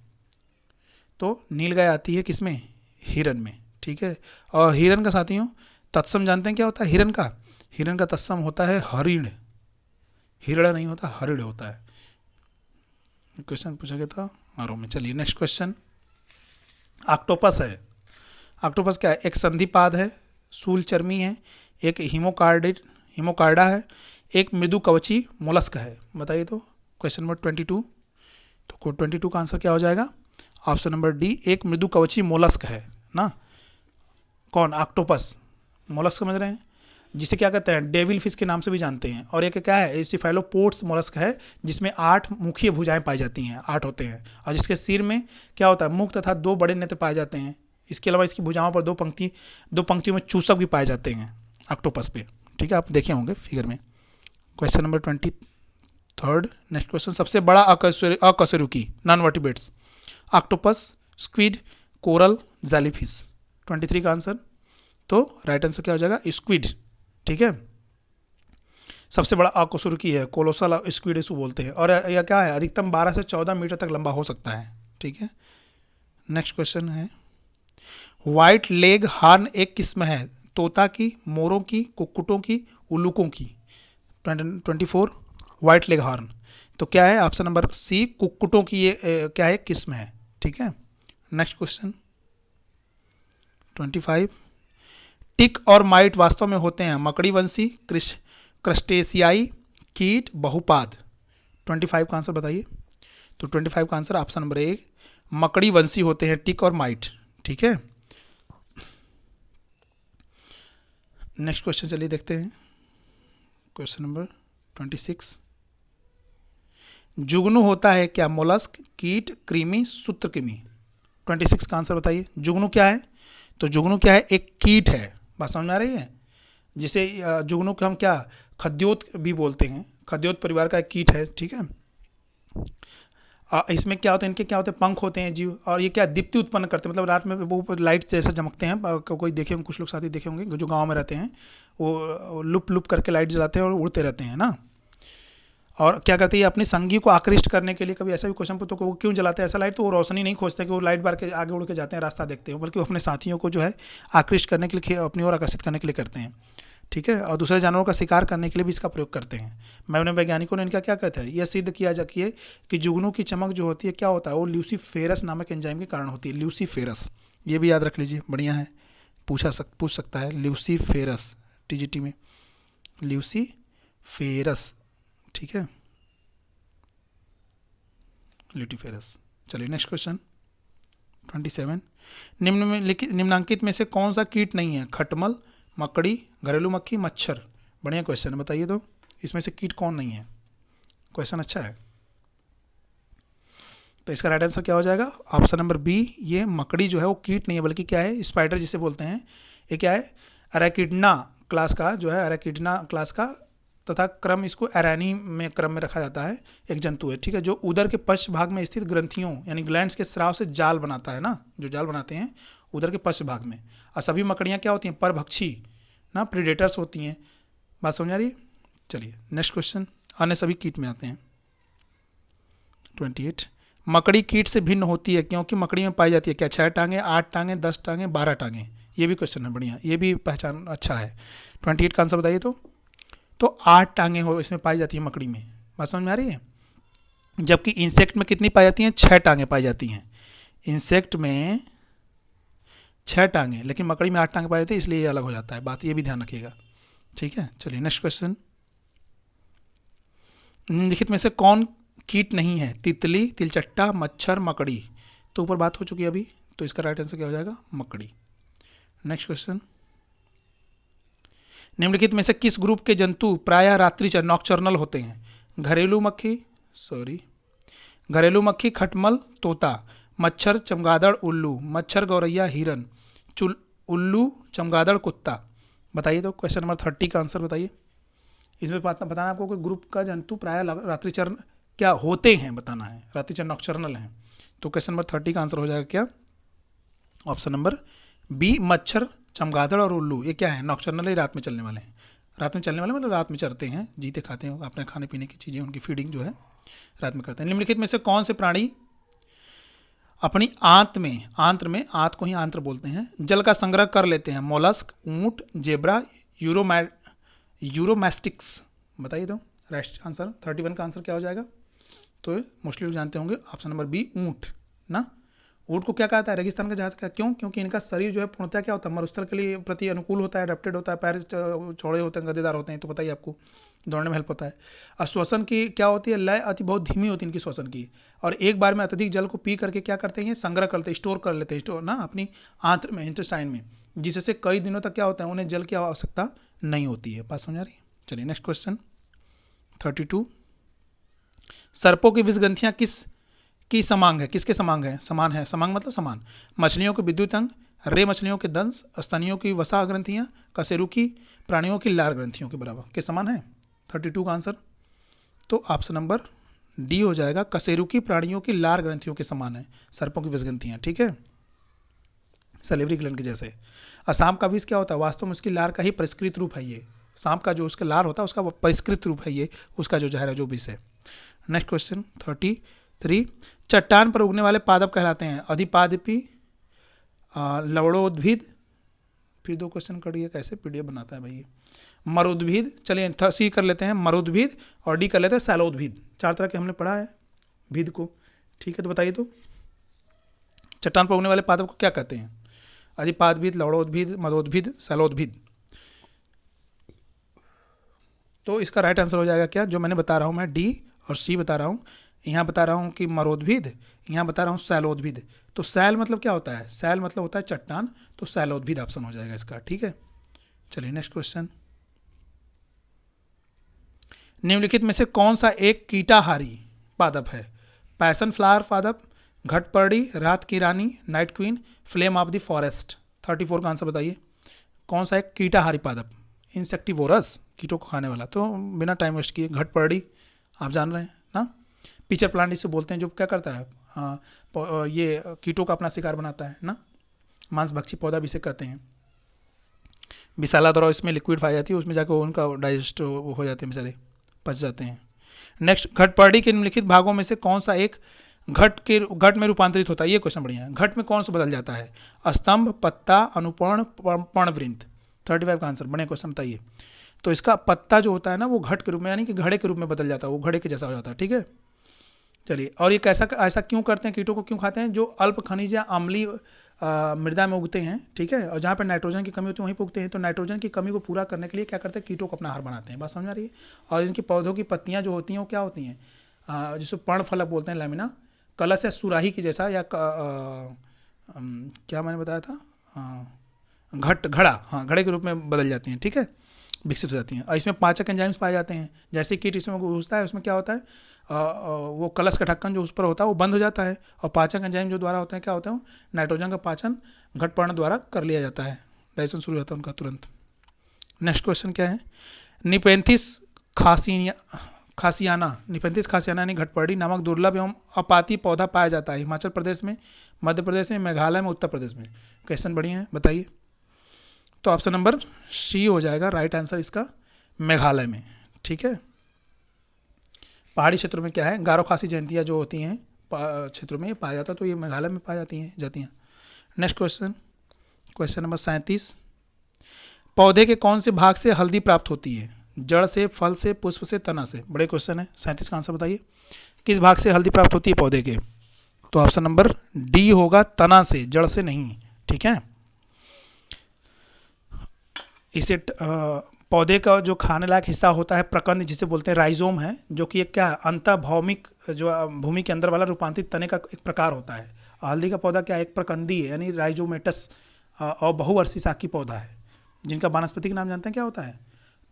तो नील गाय आती है किस में, हिरन में, ठीक है। और हिरन का साथियों तत्सम जानते हैं क्या होता है हिरन का? हिरन का तत्सम होता है हरिण। हिरण नहीं होता, हरिण होता है। क्वेश्चन पूछा गया था आरो में। चलिए नेक्स्ट क्वेश्चन, ऑक्टोपस है। ऑक्टोपस क्या है? एक संधिपाद है, शूलचर्मी है, एक हिमोकार्डा है, एक मृदु कवची मोलस्क है। बताइए तो क्वेश्चन नंबर 22। तो 22 का आंसर क्या हो जाएगा? ऑप्शन नंबर डी, एक मृदु कवची मोलस्क है ना। कौन? ऑक्टोपस। मोलस्क समझ रहे हैं, जिसे क्या कहते हैं, डेविल फिश के नाम से भी जानते हैं। और एक क्या है, एसिफेलोपोड्स मोलस्क है, जिसमें 8 मुखीय भुजाएं पाई जाती हैं, 8 होते हैं। और जिसके सिर में क्या होता है, मुख तथा 2 बड़े नेत्र पाए जाते हैं। इसके अलावा इसकी भुजाओं पर 2 पंक्तियों में चूसक भी पाए जाते हैं ऑक्टोपस पे, ठीक है। आप देखे होंगे फिगर में। क्वेश्चन नंबर 23, नेक्स्ट क्वेश्चन, सबसे बड़ा अकशेरुकी non vertebrates, octopus, squid, coral, jellyfish. 23 का आंसर, तो राइट आंसर क्या हो जाएगा? स्क्विड, ठीक है। सबसे बड़ा अकशेरुकी है, कोलोसल स्क्विड इसको बोलते हैं। और यह क्या है, अधिकतम 12 से 14 मीटर तक लंबा हो सकता है, ठीक है। नेक्स्ट क्वेश्चन है, व्हाइट लेग हार्न एक किस्म है, तोता की, मोरों की, कुक्कुटों की, उल्लुकों की। 24 व्हाइट लेग हार्न, तो क्या है? ऑप्शन नंबर सी, कुक्कुटों की ये क्या है, किस्म है, ठीक है। नेक्स्ट क्वेश्चन 25, टिक और माइट वास्तव में होते हैं मकड़ीवंशी, क्रस्टेशियाई, कीट, बहुपाद। 25 का आंसर बताइए। तो 25 का आंसर ऑप्शन नंबर ए, मकड़ीवंशी होते हैं टिक और माइट, ठीक है। नेक्स्ट क्वेश्चन चलिए देखते हैं, क्वेश्चन नंबर 26, जुगनू होता है क्या, मोलस्क, कीट, कृमि, सूत्रकृमि। 26 का आंसर बताइए। जुगनू क्या है? तो जुगनू क्या है? एक कीट है। बात समझ में आ रही है? जिसे जुगनू को हम क्या, खद्योत भी बोलते हैं, खद्योत परिवार का एक कीट है, ठीक है। इसमें क्या होता है, इनके क्या होते हैं, पंख होते हैं जीव, और ये क्या, दीप्ति उत्पन्न करते हैं, मतलब रात में वो लाइट जैसा चमकते हैं। कोई देखे होंगे, कुछ लोग साथी देखे होंगे जो गाँव में रहते हैं, वो लुप लुप करके लाइट जलाते हैं और उड़ते रहते हैं ना। और क्या करते हैं, अपने संगी को आकृष्ट करने के लिए, कभी ऐसा भी क्वेश्चन पूछो कि वो क्यों जलाते हैं ऐसा लाइट, तो वो रोशनी नहीं खोजते कि वो लाइट बार के आगे उड़ के जाते हैं, रास्ता देखते हैं, बल्कि वो अपने साथियों को जो है आकृष्ट करने के लिए, अपनी ओर आकर्षित करने के लिए करते हैं, ठीक है। और दूसरे जानवरों का शिकार करने के लिए भी इसका प्रयोग करते हैं। मैंने वैज्ञानिकों ने इनका क्या कहते हैं, यह सिद्ध किया जा कि जुगनू की चमक जो होती है क्या होता है, वो ल्यूसीफेरस नामक एंजाइम के कारण होती है। ल्यूसीफेरस, ये भी याद रख लीजिए, बढ़िया है, पूछ सकता है। ल्यूसीफेरस, टीजीटी में ल्यूसीफेरस, ठीक है, ल्यूसीफेरस। चलिए नेक्स्ट क्वेश्चन 27, निम्नांकित में से कौन सा कीट नहीं है, खटमल, मकड़ी, घरेलू मक्खी, मच्छर। बढ़िया क्वेश्चन है, बताइए तो इसमें से कीट कौन नहीं है। क्वेश्चन अच्छा है। तो इसका राइट आंसर क्या हो जाएगा? ऑप्शन नंबर बी, ये मकड़ी जो है वो कीट नहीं है, बल्कि क्या है, स्पाइडर जिसे बोलते हैं। ये क्या है, अराकिडना क्लास का जो है, अराकिडना क्लास का, तथा क्रम इसको एरानी में क्रम में रखा जाता है, एक जंतु है, ठीक है, जो उदर के पश्च भाग में स्थित ग्रंथियों यानी ग्लैंड्स के स्राव से जाल बनाता है ना, जो जाल बनाते हैं उदर के पश्च भाग में। और सभी मकड़ियाँ क्या होती हैं, परभक्षी ना, प्रीडेटर्स होती हैं। बात समझ आ रही है? चलिए नेक्स्ट क्वेश्चन, अन्य सभी कीट में आते हैं। 28, मकड़ी कीट से भिन्न होती है क्योंकि मकड़ी में पाई जाती है क्या, 6 टांगे, 8 टांगे, 10 टांगे, 12 टांगे। ये भी क्वेश्चन है, बढ़िया, ये भी पहचान अच्छा है। 28 का आंसर बताइए तो 8 टांगे हो इसमें पाई जाती है मकड़ी में। बात समझ में आ रही है? जबकि इंसेक्ट में कितनी पाई जाती हैं, 6 टांगे पाई जाती हैं। इंसेक्ट में 6 टांगे, लेकिन मकड़ी में 8 टांगे पाए जाते हैं, इसलिए ये अलग हो जाता है, बात ये भी ध्यान रखिएगा। ठीक है, चलिए नेक्स्ट क्वेश्चन। निम्नलिखित में से कौन कीट नहीं है? तितली, तिलचट्टा, मच्छर, मकड़ी। तो ऊपर बात हो चुकी है अभी, तो इसका राइट आंसर क्या हो जाएगा? मकड़ी। Next question. निम्नलिखित में से किस ग्रुप के जंतु प्रायः रात्रि नॉक्चर्नल होते हैं? घरेलू मक्खी, घरेलू मक्खी, खटमल, तोता, मच्छर, चमगादड़, उल्लू, मच्छर, गौरैया, हिरन, उल्लू, चमगादड़, कुत्ता। बताइए तो क्वेश्चन नंबर 30 का आंसर बताइए। इसमें बताना आपको कि ग्रुप का जंतु प्रायः रात्रिचर क्या होते हैं, बताना है, रात्रिचर नॉक्चर्नल हैं। तो क्वेश्चन नंबर 30 का आंसर हो जाएगा क्या? ऑप्शन नंबर बी, मच्छर, चमगादड़ और उल्लू। ये क्या है? नॉक्चर्नल ही रात में चलने वाले हैं। रात में चलने वाले मतलब रात में चरते हैं, जीते खाते हैं, अपने खाने पीने की चीज़ें, उनकी फीडिंग जो है रात में करते हैं। निम्नलिखित में से कौन से प्राणी अपनी आंत्र में आंत को ही आंत्र बोलते हैं, जल का संग्रह कर लेते हैं? मोलस्क, ऊंट, जेब्रा, यूरोमैस्टिक्स। बताइए तो राइट आंसर 31 का आंसर क्या हो जाएगा? तो मोस्टली लोग जानते होंगे ऑप्शन नंबर बी, ऊंट ना। ऊंट को क्या कहता है? रेगिस्तान का जहाज का। क्यों? क्योंकि इनका शरीर जो है पूर्णतः क्या होता है? मरुस्थल के लिए प्रति अनुकूल होता है, अडेप्टेड होता है, पैर चौड़े होते हैं, गद्देदार होते हैं, तो बताइए आपको दौड़ने में हेल्प होता है। और श्वसन की क्या होती है? लय अति बहुत धीमी होती है इनकी श्वसन की, और एक बार में अत्यधिक जल को पी करके क्या करते हैं? संग्रह करते हैं, स्टोर कर लेते हैं, स्टोर ना अपनी आंत्र में, इंटेस्टाइन में, जिससे कई दिनों तक क्या होता है? उन्हें जल की आवश्यकता नहीं होती है। बात समझ आ रही है? चलिए नेक्स्ट क्वेश्चन 32। सर्पों की विषग्रंथियां किस की समांग है? किसके समांग है? समान है, समांग मतलब समान। मछलियों के विद्युत अंग, रे मछलियों के दंश, स्तनियों की वसा ग्रंथियां, कशेरुकी प्राणियों की लार ग्रंथियों के बराबर के समान है। 32 का आंसर तो ऑप्शन नंबर डी हो जाएगा, कशेरुकी प्राणियों की लार ग्रंथियों के समान है सर्पों की विषग्रंथियां। ठीक है, सलेवरी ग्लैंड के जैसे। और सांप का विष क्या होता है? वास्तव में उसकी लार का ही परिष्कृत रूप है ये। सांप का जो उसका लार होता है उसका परिष्कृत रूप है ये, उसका जो जहर है, जो विष है। Next question 33। चट्टान पर उगने वाले पादप कहलाते हैं? अधिपादपी, लवणोद्भिद। फिर 2 क्वेश्चन कर दिए, कैसे पीडीएफ बनाता है भाई। मरुद्भिद, चलिए सी कर लेते हैं मरुद्भिद, और डी कर लेते हैं सैलोद्भिद। 4 तरह के हमने पढ़ा है भिद को। ठीक है, तो बताइए तो चट्टान पर उगने वाले पादप को क्या कहते हैं? अधिपादभिद, लवणोद्भिद, मरोद्भिद, सैलोद्भिद। तो इसका राइट आंसर हो जाएगा क्या? जो मैंने बता रहा हूँ मैं, डी और सी बता रहा हूँ। यहाँ बता रहा हूँ कि मरोद्भिद, यहाँ बता रहा हूँ सैलोद्भिद। तो सैल मतलब क्या होता है? सैल मतलब होता है चट्टान, तो सैलोद्भिद ऑप्शन हो जाएगा इसका। ठीक है, चलिए नेक्स्ट क्वेश्चन। निम्नलिखित में से कौन सा एक कीटाहारी पादप है? पैसन फ्लावर पादप, घटपर्डी, रात की रानी, night queen, flame of the forest. 34 का आंसर बताइए। कौन सा एक कीटाहारी पादप? इंसेक्टिवोरस, कीटों को खाने वाला। तो बिना टाइम वेस्ट किए, घटपर्डी आप जान रहे हैं ना, पिचर प्लांट इसे बोलते हैं, जो क्या करता है? हाँ, ये कीटों का अपना शिकार बनाता है ना, मांसभक्षी पौधा भी इसे कहते हैं। विशाला द्वारा इसमें लिक्विड पाई जाती है, उसमें जाकर उनका डाइजेस्ट हो जाते हैं, बेचारे पच जाते हैं। नेक्स्ट, घटपर्डी के निम्नलिखित भागों में से कौन सा एक घट में रूपांतरित होता है? ये क्वेश्चन बढ़िया है। घट में कौन सा बदल जाता है? स्तंभ, पत्ता, अनुपर्ण, पर्णवृंत। 35 का आंसर, बढ़िया क्वेश्चन बताइए। तो इसका पत्ता जो होता है ना, वो घट के रूप में, यानी कि घड़े के रूप में बदल जाता है, वो घड़े के जैसा हो जाता है। ठीक है, चलिए। और ये कैसा ऐसा क्यों करते हैं? कीटों को क्यों खाते हैं? जो अल्प खनिज या अम्लीय मृदा में उगते हैं, ठीक है, और जहाँ पर नाइट्रोजन की कमी होती है वहीं पर उगते हैं। तो नाइट्रोजन की कमी को पूरा करने के लिए क्या करते हैं? कीटों को अपना आहार बनाते हैं। बात समझ आ रही है? और इनकी पौधों की पत्तियाँ जो होती हैं वो क्या होती हैं? जिसको पर्णफलक बोलते हैं, लैमिना, कलश या सुराही की जैसा, या क्या मैंने बताया था, घड़ा, हाँ, घड़े के रूप में बदल जाती हैं। ठीक है, विकसित हो जाती हैं। और इसमें पाचक एंजाइम्स पाए जाते हैं। जैसे कीट इसमें घुसता है, उसमें क्या होता है? वो कलश का ढक्कन जो उस पर होता है वो बंद हो जाता है, और पाचक एंजाइम जो द्वारा होते हैं क्या होते हैं? नाइट्रोजन का पाचन घटपर्ण द्वारा कर लिया जाता है, डाइजेशन शुरू हो जाता है उनका तुरंत। नेक्स्ट क्वेश्चन क्या है? निपेंथिस खासियाना, निपेंथिस खासियाना यानी घटपर्डी नामक दुर्लभ एवं अपाती पौधा पाया जाता है हिमाचल प्रदेश में, मध्य प्रदेश में, मेघालय में, उत्तर प्रदेश में। क्वेश्चन बढ़िया है, बताइए। तो ऑप्शन नंबर सी हो जाएगा राइट आंसर इसका, मेघालय में। ठीक है, पहाड़ी क्षेत्रों में क्या है? गारो खासी जयंतियाँ जो होती हैं क्षेत्रों में पाया जाता है, तो ये मेघालय में पाई जाती हैं। Next question, question number 37। पौधे के कौन से भाग से हल्दी प्राप्त होती है? जड़ से, फल से, पुष्प से, तना से। बड़े क्वेश्चन है। 37 का आंसर बताइए। किस भाग से हल्दी प्राप्त होती है पौधे के? तो ऑप्शन नंबर डी होगा, तना से, जड़ से नहीं। ठीक है, इसे पौधे का जो खाने लायक हिस्सा होता है प्रकंद जिसे बोलते हैं राइजोम है, जो कि एक क्या है अंतःभौमिक जो भूमि के अंदर वाला रूपांतरित तने का एक प्रकार होता है। हल्दी का पौधा क्या है, एक प्रकंदी है यानी राइजोमेटस और बहुवर्षीय शाखी पौधा है, जिनका वानस्पतिक नाम जानते हैं क्या होता है,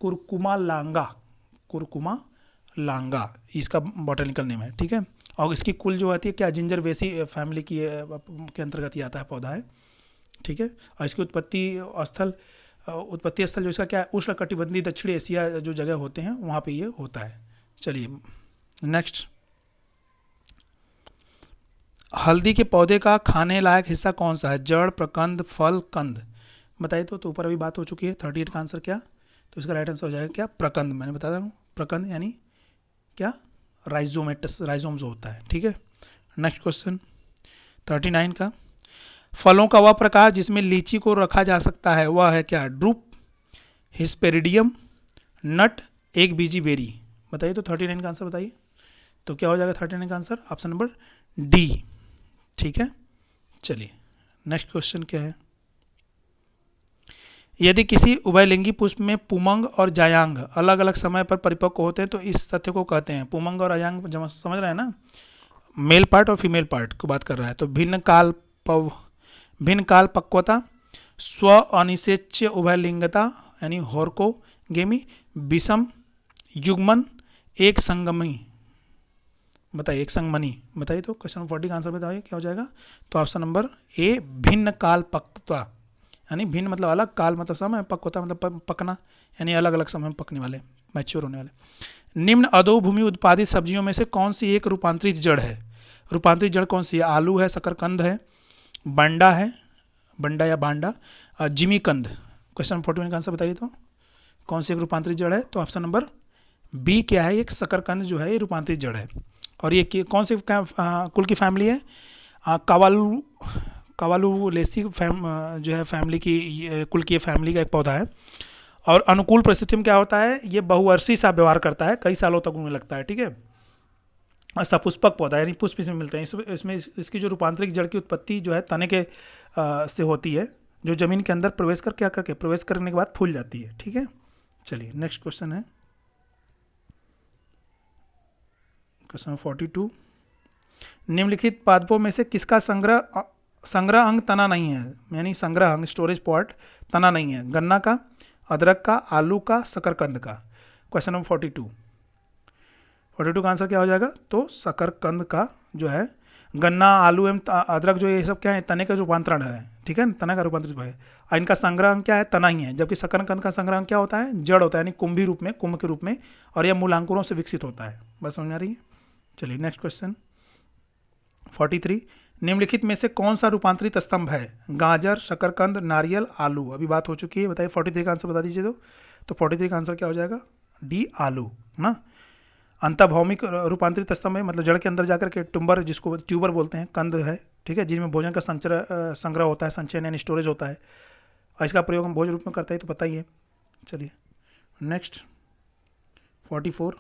कुरकुमा लांगा। कुरकुमा लांगा इसका बॉटनिकल नेम है, ठीक है। और इसकी कुल जो होती है क्या जिंजरबेसी फैमिली की के अंतर्गत ही आता है पौधा है, ठीक है। और इसकी उत्पत्ति स्थल जो इसका क्या है उष्णकटिबंधीय दक्षिण एशिया जो जगह होते हैं वहाँ पे ये होता है। चलिए नेक्स्ट, हल्दी के पौधे का खाने लायक हिस्सा कौन सा है, जड़, प्रकंद, फल, कंद, बताइए। तो ऊपर अभी बात हो चुकी है 38 का आंसर क्या, तो इसका राइट आंसर हो जाएगा क्या प्रकंद। मैंने बता रहा हूँ प्रकंद यानी क्या राइजोमेटस, राइजोम जो होता है, ठीक है। नेक्स्ट क्वेश्चन 39 का, फलों का वह प्रकार जिसमें लीची को रखा जा सकता है वह है क्या, ड्रूप, हिस्पेरिडियम, नट, एक बीजी बेरी, बताइए। तो 39 का आंसर बताइए, तो क्या हो जाएगा 39 का आंसर, ऑप्शन नंबर डी, ठीक है। चलिए नेक्स्ट क्वेश्चन क्या है, यदि किसी उभयलिंगी पुष्प में पुमंग और जायांग अलग अलग समय पर परिपक्व होते हैं तो इस तथ्य को कहते हैं, पुमंग और अयांग समझ रहे हैं ना, मेल पार्ट और फीमेल पार्ट को बात कर रहा है। तो भिन्न काल पक्वता, स्व अनिषेच्य उभयलिंगता यानी होर्कोगेमी, विषम युग्मन, एक संगमी, बताइए, एक संगमनी, बताइए। तो क्वेश्चन 40 का आंसर बताइए क्या हो जाएगा, तो ऑप्शन नंबर ए भिन्न काल पक्वता, यानी भिन्न मतलब अलग, काल मतलब समय, पक्वता मतलब पकना यानी अलग अलग समय में पकने वाले, मैच्योर होने वाले। निम्न अधोभूमि उत्पादित सब्जियों में से कौन सी एक रूपांतरित जड़ है, रूपांतरित जड़ कौन सी है, आलू है, शकरकंद है, बंडा है, बंडा या बांडा, जिमीकंद। क्वेश्चन 41 का आंसर बताइए, तो कौन सी एक रूपांतरित जड़ है, तो ऑप्शन नंबर बी क्या है, एक शकरकंद जो है ये रूपांतरित जड़ है। और ये कौन से कुल की फैमिली है, कावालू कावालुलेसी जो है फैमिली की, कुल की फैमिली का एक पौधा है। और अनुकूल परिस्थिति में क्या होता है, ये बहुवर्षीय सा व्यवहार करता है, कई सालों तक उन्हें लगता है, ठीक है। सपुष्पक पौधा यानी पुष्प इसमें मिलते हैं। इसमें इसकी जो रूपांतरिक जड़ की उत्पत्ति जो है तने के से होती है, जो जमीन के अंदर प्रवेश कर क्या करके प्रवेश करने के बाद फूल जाती है, ठीक है। चलिए नेक्स्ट क्वेश्चन है क्वेश्चन 42, निम्नलिखित पादपों में से किसका संग्रह अंग तना नहीं है, यानी संग्रह अंग स्टोरेज पॉट तना नहीं है, गन्ना का, अदरक का, आलू का, शकरकंद का। क्वेश्चन नंबर 42 का आंसर क्या हो जाएगा, तो शकरकंद का जो है, गन्ना, आलू एवं अदरक जो ये सब क्या है तने का रूपांतरण है, ठीक है, तना का रूपांतरित है। और इनका संग्रह अंग क्या है, तना ही है, जबकि शकरकंद का संग्रह अंग क्या होता है, जड़ होता है, यानी कुंभी रूप में, कुंभ के रूप में, और यह मूलांकुरों से विकसित होता है। बस समझ आ रही है। चलिए नेक्स्ट क्वेश्चन 43, निम्नलिखित में से कौन सा रूपांतरित स्तंभ है, गाजर, शकरकंद, नारियल, आलू, अभी बात हो चुकी है, बताइए। 43 का आंसर बता दीजिए। तो 43 का आंसर क्या हो जाएगा, डी आलू ना। अंतःभौमिक रूपांतरित स्तंभ है, मतलब जड़ के अंदर जाकर के ट्यूबर, जिसको ट्यूबर बोलते हैं, कंद है, ठीक है, जिसमें भोजन का संग्रह होता है, संचयन यानी स्टोरेज होता है, और इसका प्रयोग हम भोजन रूप में करते हैं, तो पता ही है। चलिए नेक्स्ट 44,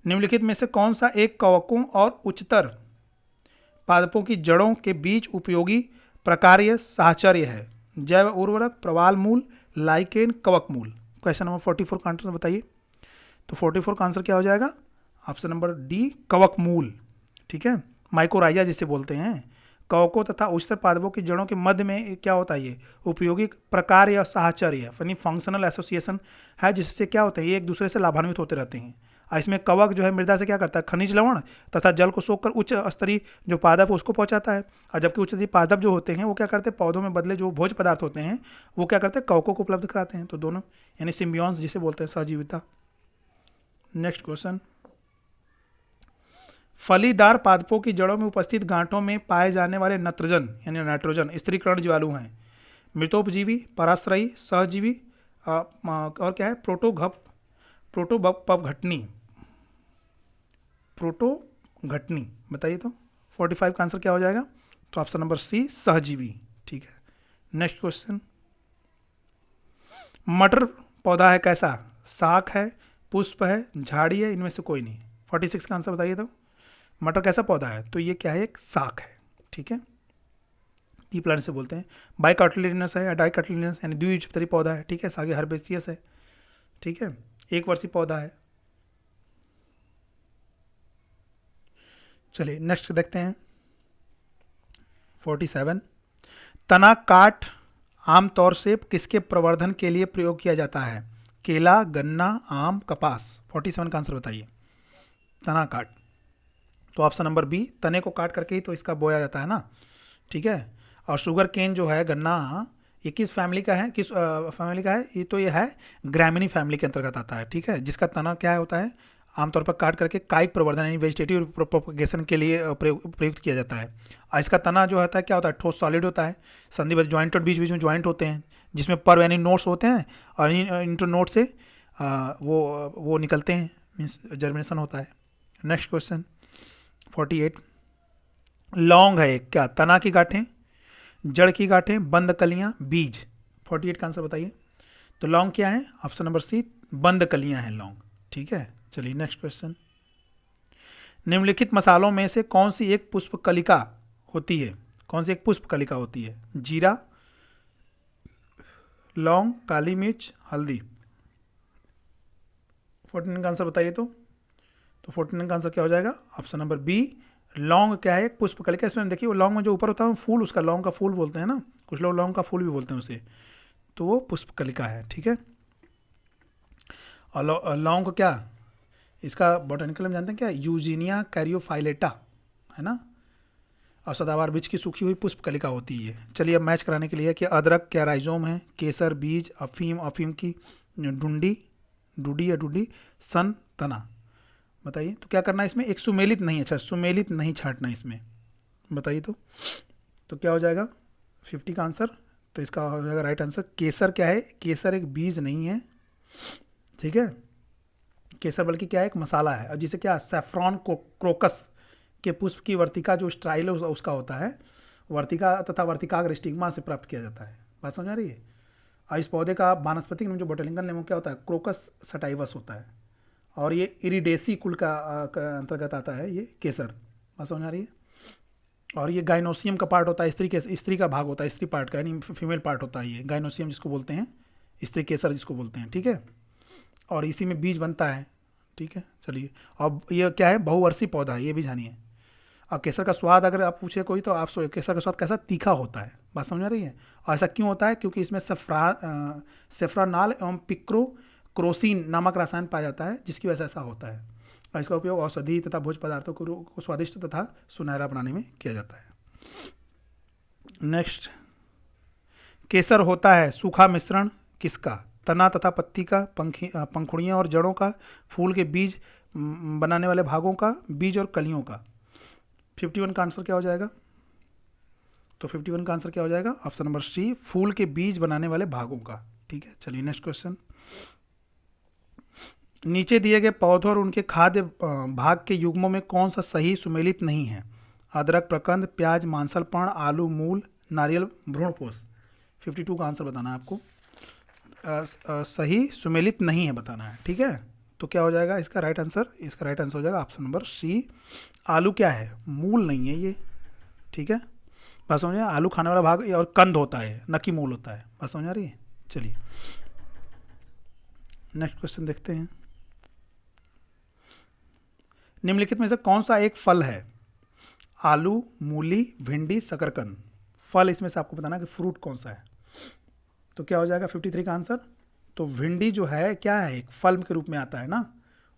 निम्नलिखित में से कौन सा एक कवकों और उच्चतर पादपों की जड़ों के बीच उपयोगी प्रकार्य साहचर्य है, जैव उर्वरक, प्रवाल मूल, लाइकेन, कवक मूल। क्वेश्चन नंबर 44 का आंसर बताइए। तो 44 का आंसर क्या हो जाएगा, ऑप्शन नंबर डी कवक मूल, ठीक है, माइकोराइजा जिसे बोलते हैं। कवकों तथा उच्चतर पादपों की जड़ों के मध्य में क्या होता है, ये उपयोगी प्रकार या साहचर्य यानी फंक्शनल एसोसिएशन है, जिससे क्या होता है ये एक दूसरे से लाभान्वित होते रहते हैं। इसमें कवक जो है मृदा से क्या करता है, खनिज लवण तथा जल को सोखकर उच्च स्तरीय जो पादप है उसको पहुंचाता है, और जबकि उच्च स्तरीय पादप जो होते हैं वो क्या करते हैं, पौधों में बदले जो भोज्य पदार्थ होते हैं वो क्या करते हैं, कवकों को उपलब्ध कराते हैं। तो दोनों यानी सिम्बियोन्स जिसे बोलते हैं, सहजीविता। नेक्स्ट क्वेश्चन, फलीदार पादपों की जड़ों में उपस्थित गांठों में पाए जाने वाले नत्रजन यानी नाइट्रोजन स्थिरीकरण जीवाणु हैं, मृतोपजीवी, पराश्रयी, सहजीवी, और क्या है, प्रोटोघटनी, बताइए। तो 45 का आंसर क्या हो जाएगा, तो ऑप्शन नंबर सी सहजीवी, ठीक है। नेक्स्ट क्वेश्चन, मटर पौधा है कैसा, शाख है, पुष्प है, झाड़ी है, इनमें से कोई नहीं। 46 का आंसर बताइए। तो मटर कैसा पौधा है, तो ये क्या है, एक शाख है, ठीक है। पी प्लांट से बोलते हैं। बाइकॉटिलिडनस है या डाइकॉटिलिडनस यानी द्विबीजपत्री पौधा है, ठीक है। सागे हर्बेसियस है, ठीक है, एक वर्षीय पौधा है। चलिए नेक्स्ट देखते हैं 47। तना काट आमतौर से किसके प्रवर्धन के लिए प्रयोग किया जाता है? केला, गन्ना, आम, कपास। 47 का आंसर बताइए। तना काट, तो ऑप्शन नंबर बी, तने को काट करके ही तो इसका बोया जाता है ना, ठीक है। और शुगर केन जो है, गन्ना, ये किस फैमिली का है, किस फैमिली का है? ये है ग्रामीणी फैमिली के अंतर्गत आता है, ठीक है, जिसका तना क्या होता है, आमतौर पर काट करके कायिक प्रवर्धन यानी वेजिटेटिव प्रोपगेशन के लिए प्रयुक्त किया जाता है। और इसका तना जो होता है क्या होता है, ठोस सॉलिड होता है, संधिबद्ध ज्वाइंट और बीच बीच में ज्वाइंट होते हैं, जिसमें पर्व यानी नोट्स होते हैं, और इंटर नोट से वो निकलते हैं, मीन्स जर्मिनेशन होता है। Next question 48। लौंग है क्या? तना की गांठें, जड़ की गांठें, बंद कलियां, बीज। 48 का आंसर बताइए। तो लौंग क्या है? ऑप्शन नंबर सी, बंद कलियां हैं लौंग, ठीक है। चलिए नेक्स्ट क्वेश्चन। निम्नलिखित मसालों में से कौन सी एक पुष्पकलिका होती है? कौन सी एक पुष्पकलिका होती है? जीरा, लौंग, काली मिर्च, हल्दी। 49 का आंसर बताइए। तो 49 का आंसर क्या हो जाएगा? ऑप्शन नंबर बी, लौंग क्या है? एक पुष्पकलिका। इसमें देखिए वो लौंग में जो ऊपर होता है फूल, उसका लौंग का फूल बोलते हैं ना, कुछ लोग लौंग का फूल भी बोलते हैं उसे, तो वो पुष्पकलिका है, ठीक है। और लौंग को क्या, इसका बॉटनिकल में जानते हैं क्या? यूजीनिया कैरियोफाइलेटा, है ना। और सदाबहार वृक्ष की सूखी हुई पुष्पकलिका होती है। चलिए अब मैच कराने के लिए कि अदरक क्या राइजोम है, केसर बीज, अफीम, अफीम की डूडी या डूडी, सन तना। बताइए तो क्या करना है इसमें? एक सुमेलित नहीं, अच्छा सुमेलित नहीं छांटना इसमें, बताइए तो क्या हो जाएगा 50 का आंसर? तो इसका हो जाएगा राइट आंसर केसर। क्या है? केसर एक बीज नहीं है, ठीक है। केसर बल्कि क्या है? एक मसाला है, और जिसे क्या सैफ्रॉन क्रोकस के पुष्प की वर्तिका जो स्टाइल है उसका होता है, वर्तिका तथा वर्तिकाग्र स्टिग्मा से प्राप्त किया जाता है। बात समझ आ रही है। और इस पौधे का वानस्पतिक नाम जो बोटेनिकल नेम क्या होता है? क्रोकस सटाइवस होता है, और ये इरिडेसी कुल का अंतर्गत आता है ये केसर। बात समझ आ रही है। और ये गाइनोसियम का पार्ट होता है, स्त्री का भाग होता है, स्त्री पार्ट का यानी फीमेल पार्ट होता है ये गाइनोसियम जिसको बोलते हैं, स्त्री केसर जिसको बोलते हैं, ठीक है। और इसी में बीज बनता है, ठीक है। चलिए अब ये क्या है? बहुवर्षीय पौधा है, ये भी जानिए। और केसर का स्वाद अगर आप पूछे कोई तो आप केसर का स्वाद कैसा? तीखा होता है। बात समझ आ रही है। और ऐसा क्यों होता है? क्योंकि इसमें सेफ्रानाल एवं पिक्रो क्रोसिन नामक रसायन पाया जाता है, जिसकी वजह से ऐसा होता है। और इसका उपयोग औषधि तथा भोज्य पदार्थों को स्वादिष्ट तथा सुनहरा बनाने में किया जाता है। नेक्स्ट, केसर होता है सूखा मिश्रण किसका? तना तथा पत्ती का, पंखुड़ियों और जड़ों का, फूल के बीज बनाने वाले भागों का, बीज और कलियों का। 51 का आंसर क्या हो जाएगा? तो 51 का आंसर क्या हो जाएगा? ऑप्शन नंबर सी, फूल के बीज बनाने वाले भागों का, ठीक है। चलिए नेक्स्ट क्वेश्चन। नीचे दिए गए पौधों और उनके खाद्य भाग के युग्मों में कौन सा सही सुमेलित नहीं है? अदरक, प्रकंद, प्याज, मांसल पर्ण, आलू, मूल, नारियल, भ्रूणपोष। 52 का आंसर बताना है आपको। सही सुमेलित नहीं है बताना है, ठीक है। तो क्या हो जाएगा इसका राइट आंसर? इसका राइट आंसर हो जाएगा ऑप्शन नंबर सी, आलू क्या है? मूल नहीं है ये, ठीक है। बात समझ, आलू खाने वाला भाग और कंद होता है, न कि मूल होता है। बात समझ आ रही है। चलिए नेक्स्ट क्वेश्चन देखते हैं। निम्नलिखित में से कौन सा एक फल है? आलू, मूली, भिंडी, शकरकंद। फल इसमें से आपको बताना कि फ्रूट कौन सा है। तो क्या हो जाएगा 53 का आंसर? तो भिंडी जो है क्या है? एक फल के रूप में आता है ना।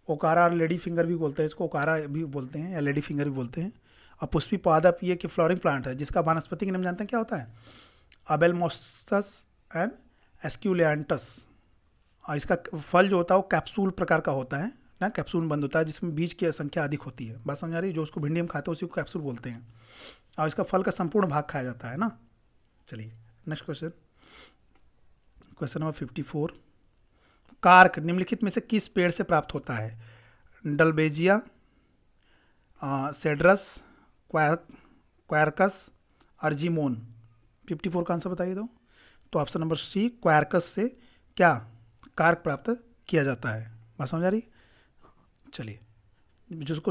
ओकारा और लेडी फिंगर भी बोलते हैं इसको, ओकारा भी बोलते हैं या लेडी फिंगर भी बोलते हैं। और पुष्पी पादप ये कि फ्लोरिंग प्लांट है, जिसका वानस्पतिक नाम जानते हैं क्या होता है? अबेलमोस्टस एंड एस्क्यूलेंटस। और इसका फल जो होता है वो कैप्सूल प्रकार का होता है ना, कैप्सूल में बंद होता है, जिसमें बीज की संख्या अधिक होती है। बात समझ आ रही है। जो उसको भिंडी में खाते हैं उसी को कैप्सूल बोलते हैं, और इसका फल का संपूर्ण भाग खाया जाता है ना। चलिए next question, question number 54। Cork निम्नलिखित में से किस पेड़ से प्राप्त होता है? डल्बेजिया, सेड्रस, क्वारकस, अर्जिमोन। 54 का आंसर बताइए। तो ऑप्शन नंबर सी, क्वारकस से क्या कार्क प्राप्त किया जाता है। बात समझ आ रही। चलिए, जिसको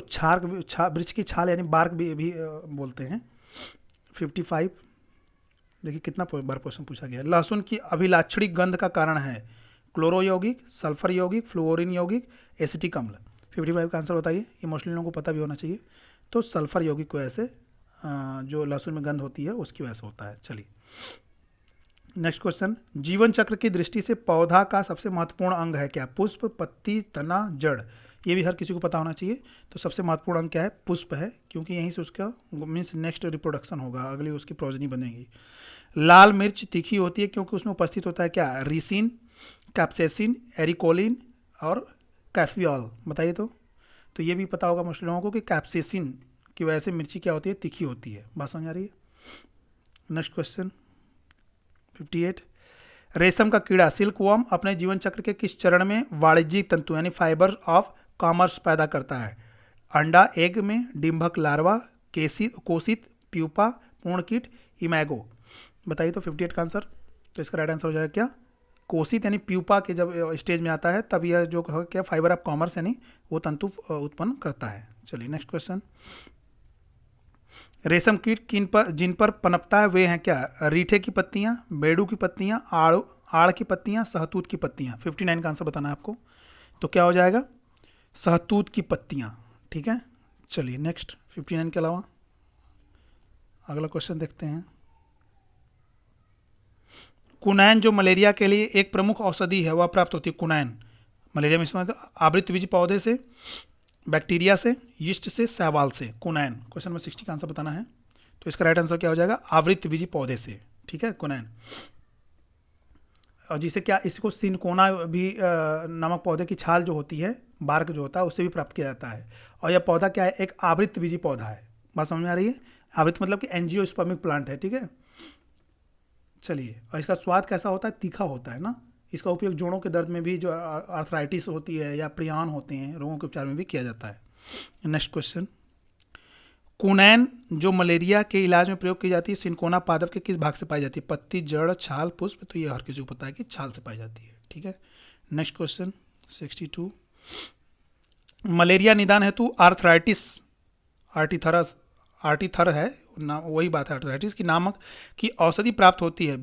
वृक्ष की छाल यानी बार्क भी बोलते हैं। 55 देखिए कितना बार क्वेश्चन पूछा गया है। लहसुन की अभिलाक्षणिक गंध का कारण है क्लोरो यौगिक, सल्फर यौगिक, फ्लोरीन यौगिक, एसिटिक अम्ल। 55 का आंसर बताइए, ये मोस्टली लोगों को पता भी होना चाहिए। तो सल्फर यौगिक की वजह से जो लहसुन में गंध होती है उसकी वजह से होता है। चलिए नेक्स्ट क्वेश्चन, जीवन चक्र की दृष्टि से पौधा का सबसे महत्वपूर्ण अंग है क्या? पुष्प, पत्ती, तना, जड़। ये भी हर किसी को पता होना चाहिए। तो सबसे महत्वपूर्ण अंग क्या है? पुष्प है, क्योंकि यहीं से उसका मीन्स नेक्स्ट रिप्रोडक्शन होगा, अगली उसकी प्रोजनी बनेगी। लाल मिर्च तीखी होती है क्योंकि उसमें उपस्थित होता है क्या? रिसिन, कैप्सेसिन, एरिकोलिन और कैफियॉल। बताइए तो ये भी पता होगा मोस्टली लोगों को कि कैप्सेसिन की वजह से मिर्ची क्या होती है? तीखी होती है। बात समझ आ रही है? नेक्स्ट क्वेश्चन 58, रेशम का कीड़ा सिल्क वर्म अपने जीवन चक्र के किस चरण में वाणिज्यिक तंतु यानी फाइबर ऑफ कॉमर्स पैदा करता है? अंडा, एग में, डिंभक लार्वा, केसित, कोसित, प्यूपा, पूर्णकीट, इमैगो। बताइए तो 58 का आंसर। तो इसका राइट आंसर हो जाएगा क्या? कोसित यानी प्यूपा के जब स्टेज में आता है तब यह जो क्या फाइबर ऑफ कॉमर्स यानी वो तंतु उत्पन्न करता है। चलिए नेक्स्ट क्वेश्चन, रेशम कीट जिन पर पनपता है वे हैं क्या? रीठे की पत्तियां, बेडू की पत्तियां, आड़ की पत्तियां, सहतूत की पत्तियां। 59 का आंसर बताना है आपको। तो क्या हो जाएगा? सहतूत की पत्तियां। ठीक है, चलिए नेक्स्ट 59 के अलावा अगला क्वेश्चन देखते हैं। कुनैन जो मलेरिया के लिए एक प्रमुख औषधि है वह प्राप्त होती है। कुनैन मलेरिया में इस्तेमाल आवृतबीजी पौधे से, बैक्टीरिया से, यीस्ट से, शैवाल से। कुनैन क्वेश्चन में 60 का आंसर बताना है। तो इसका राइट आंसर क्या हो जाएगा? आवृतबीजी पौधे से। ठीक है, कुनैन। और जिसे क्या इसको सिनकोना भी नामक पौधे की छाल जो होती है, बार्क जो होता है, उससे भी प्राप्त किया जाता है। और यह पौधा क्या है? एक आवृतबीजी पौधा है। बात समझ में आ रही है? आवृत मतलब कि एंजियोस्पर्मिक प्लांट है। ठीक है, चलिए। और इसका स्वाद कैसा होता है? तीखा होता है ना। इसका उपयोग जोड़ों के दर्द में भी, जो आर्थराइटिस होती है या प्रियान होते हैं, रोगों के उपचार में भी किया जाता है। नेक्स्ट क्वेश्चन, कुनैन जो मलेरिया के इलाज में प्रयोग की जाती है सिनकोना पादप के किस भाग से पाई जाती है? पत्ती, जड़, छाल, पुष्प। तो ये हर किसी को पता है कि छाल से पाई जाती है। ठीक है, नेक्स्ट क्वेश्चन 62, मलेरिया निदान हेतु आर्थराइटिस, आर्टिथरस, आर्टिथर है ना, वही बात है आर्थराइटिस की नामक की औषधि प्राप्त होती है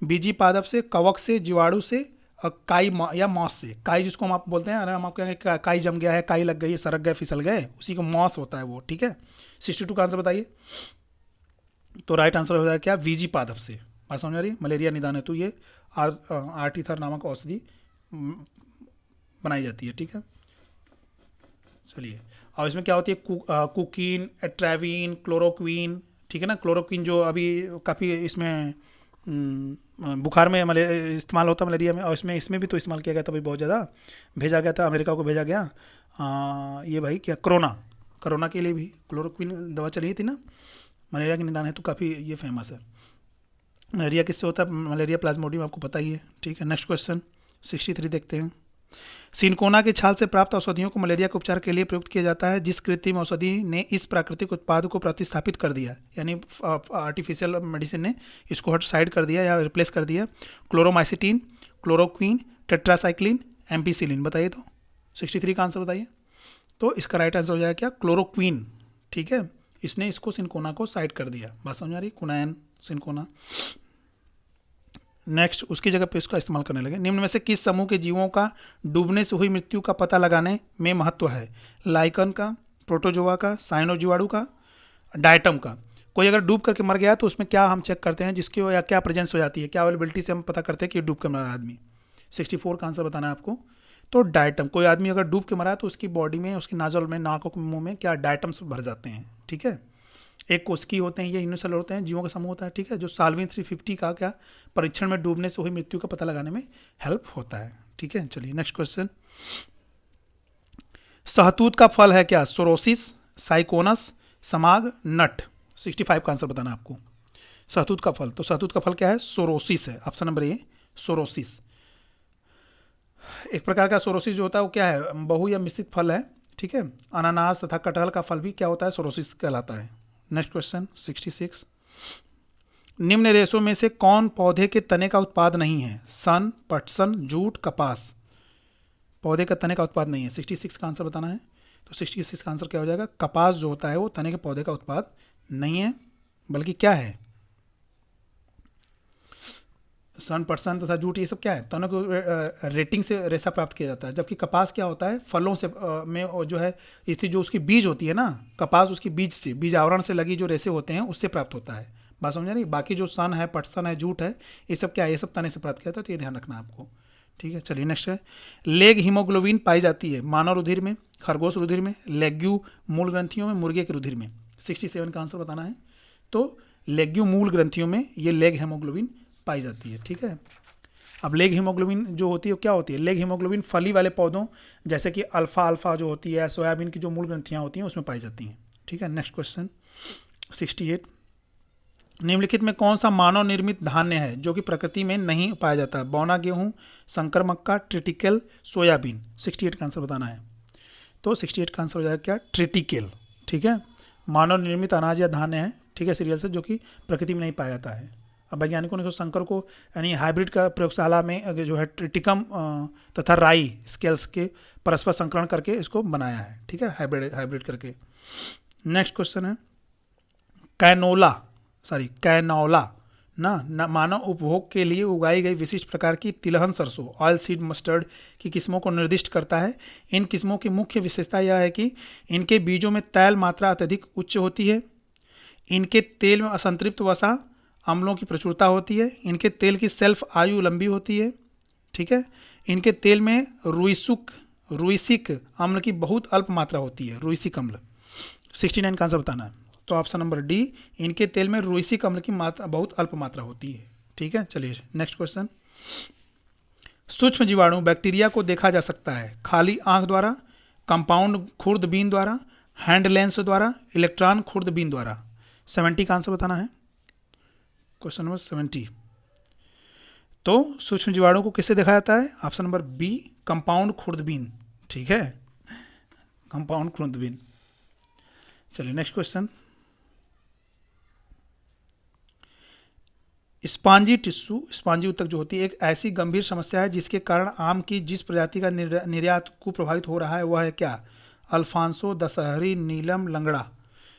बीजी पादप से, कवक से, जीवाणु से, काई या मॉस से। काई जिसको हम आप बोलते हैं, अरे हम आपको कहेंगे काई जम गया है, काई लग गई है, सरक गए, फिसल गए, उसी को मॉस होता है वो। ठीक है, 62 का आंसर बताइए। तो राइट आंसर हो जाएगा क्या? बीजी पादप से। बात समझ आ रही है? मलेरिया निदान हेतु ये आर्टिथर नामक औषधि बनाई जाती है। ठीक है, चलिए। और इसमें क्या होती है? कुकीन, एट्रेविन, क्लोरोक्वीन। ठीक है ना, क्लोरोक्वीन जो अभी काफ़ी इसमें बुखार में इस्तेमाल होता है मलेरिया में, और इसमें भी तो इस्तेमाल किया गया था भाई, बहुत ज़्यादा भेजा गया था, अमेरिका को भेजा गया। ये भाई क्या, कोरोना के लिए भी क्लोरोक्वीन दवा चली थी ना, मलेरिया के निदान है तो काफ़ी ये फेमस है। मलेरिया किससे होता है? मलेरिया प्लाज्मोडियम, आपको पता ही है। ठीक है, नेक्स्ट क्वेश्चन 63 देखते हैं। सिनकोना की छाल से प्राप्त औषधियों को मलेरिया के उपचार के लिए प्रयुक्त किया जाता है। जिस कृत्रिम औषधि ने इस प्राकृतिक उत्पाद को प्रतिस्थापित कर दिया, यानी आर्टिफिशियल मेडिसिन ने इसको हट साइड कर दिया या रिप्लेस कर दिया? Chloromycetin, chloroquine, tetracycline, ampicillin. बताइए तो 63 का आंसर बताइए। तो इसका राइट आंसर हो जाएगा क्या? क्लोरोक्वीन। ठीक है, इसने इसको सिनकोना को साइड कर दिया। बात समझ आ रही? कुनैन, सिनकोना। नेक्स्ट उसकी जगह पे इसका इस्तेमाल करने लगे। निम्न में से किस समूह के जीवों का डूबने से हुई मृत्यु का पता लगाने में महत्व है? लाइकन का, प्रोटोजोआ का, साइनोजीवाणु का, डायटम का। कोई अगर डूब करके मर गया तो उसमें क्या हम चेक करते हैं, जिसकी या क्या प्रेजेंस हो जाती है, क्या अवेलेबिलिटी से हम पता करते हैं कि डूब के मरा आदमी? 64 का आंसर बताना है आपको। तो डायटम, कोई आदमी अगर डूब के मरा है तो उसकी बॉडी में, उसकी नाजल में, नाकों के मुंह में क्या डायटम्स भर जाते हैं। ठीक है, एक कोशिकी होते हैं, ये यूनिसेलुलर होते हैं, जीवों का समूह होता है। ठीक है, जो साल्विन 350 का क्या परीक्षण में डूबने से हुई मृत्यु का पता लगाने में हेल्प होता है। ठीक है, चलिए नेक्स्ट क्वेश्चन। सहतूत का फल है क्या? सोरोसिस, साइकोनस, समाग, नट। 65 का आंसर बताना आपको। सहतूत का फल, तो सहतूत का फल क्या है? सोरोसिस है। Option number A, sorosis. एक प्रकार का सोरोसिस जो होता है वो क्या है? बहु या मिश्रित फल है। ठीक है, अनानास तथा कटहल का फल भी क्या होता है? सोरोसिस कहलाता है। नेक्स्ट क्वेश्चन 66, निम्न रेशों में से कौन पौधे के तने का उत्पाद नहीं है? सन, पटसन, जूट, कपास। पौधे का तने का उत्पाद नहीं है। 66 का आंसर बताना है। तो 66 का आंसर क्या हो जाएगा? कपास जो होता है वो तने के पौधे का उत्पाद नहीं है, बल्कि क्या है? सन, पटसन तथा जूट, ये सब क्या है, तनों को रेटिंग से रेशा प्राप्त किया जाता है। जबकि कपास क्या होता है, फलों से में और जो है इसकी जो उसकी बीज होती है ना, कपास उसकी बीज से, बीज आवरण से लगी जो रेशे होते हैं उससे प्राप्त होता है। बात समझा नहीं। बाकी जो सन है, पटसन है, जूट है, ये सब क्या है, ये सब तने से प्राप्त किया जाता है, तो ये ध्यान रखना है आपको। ठीक है, चलिए नेक्स्ट है। लेग हीमोग्लोबिन पाई जाती है मानव रुधिर में, खरगोश रुधिर में, लेग्यू मूल ग्रंथियों में, मुर्गे के रुधिर में। 67 का आंसर बताना है। तो लेग्यू मूल ग्रंथियों में ये लेग हीमोग्लोबिन पाई जाती है। ठीक है, अब लेग हीमोग्लोबिन जो होती है क्या होती है, लेग हीमोग्लोबिन फली वाले पौधों जैसे कि अल्फा अल्फा जो होती है, सोयाबीन की जो मूल ग्रंथियाँ होती हैं उसमें पाई जाती हैं। ठीक है, नेक्स्ट क्वेश्चन 68। निम्नलिखित में कौन सा मानव निर्मित धान्य है जो कि प्रकृति में नहीं पाया जाता है? बौना गेहूं, संकर मक्का, ट्रिटिकल, सोयाबीन। 68 का आंसर बताना है। तो 68 का आंसर हो जाएगा क्या, ट्रिटिकल। ठीक है, मानव निर्मित अनाज या धान्य है, ठीक है, सीरियल से, जो कि प्रकृति में नहीं पाया जाता है। अब वैज्ञानिकों ने तो संकर को यानी हाइब्रिड का प्रयोगशाला में जो है ट्रिटिकम तथा राई स्केल्स के परस्पर संकरण करके इसको बनाया है। ठीक है, हाइब्रिड हाइब्रिड करके। नेक्स्ट क्वेश्चन है कैनोला ना मानव उपभोग के लिए उगाई गई विशिष्ट प्रकार की तिलहन सरसों, ऑयल सीड मस्टर्ड की किस्मों को निर्दिष्ट करता है। इन किस्मों की मुख्य विशेषता यह है कि इनके बीजों में तैल मात्रा अत्यधिक उच्च होती है, इनके तेल में असंतृप्त वसा अम्लों की प्रचुरता होती है, इनके तेल की सेल्फ आयु लंबी होती है। ठीक है, इनके तेल में रुइसिक अम्ल की बहुत अल्प मात्रा होती है, रुइसिक अम्ल। 69 का आंसर बताना है। तो ऑप्शन नंबर डी, इनके तेल में रुइसिक अम्ल की मात्रा बहुत अल्प मात्रा होती है। ठीक है, चलिए नेक्स्ट क्वेश्चन। सूक्ष्म जीवाणु बैक्टीरिया को देखा जा सकता है खाली आंख द्वारा, कंपाउंड खुर्दबीन द्वारा, हैंड लेंस द्वारा, इलेक्ट्रॉन खुर्दबीन द्वारा। 70 का आंसर बताना है, क्वेश्चन नंबर 70। तो सूक्ष्म जीवाणु को किससे देखा जाता है? ऑप्शन नंबर बी, कंपाउंड खुर्दबीन। ठीक है, कंपाउंड खुर्दबीन। चलिए next question. Spongy tissue, spongy उत्तक जो होती है, एक ऐसी गंभीर समस्या है जिसके कारण आम की जिस प्रजाति का निर्यात को प्रभावित हो रहा है वह है क्या? अल्फांसो, दशहरी, नीलम, लंगड़ा।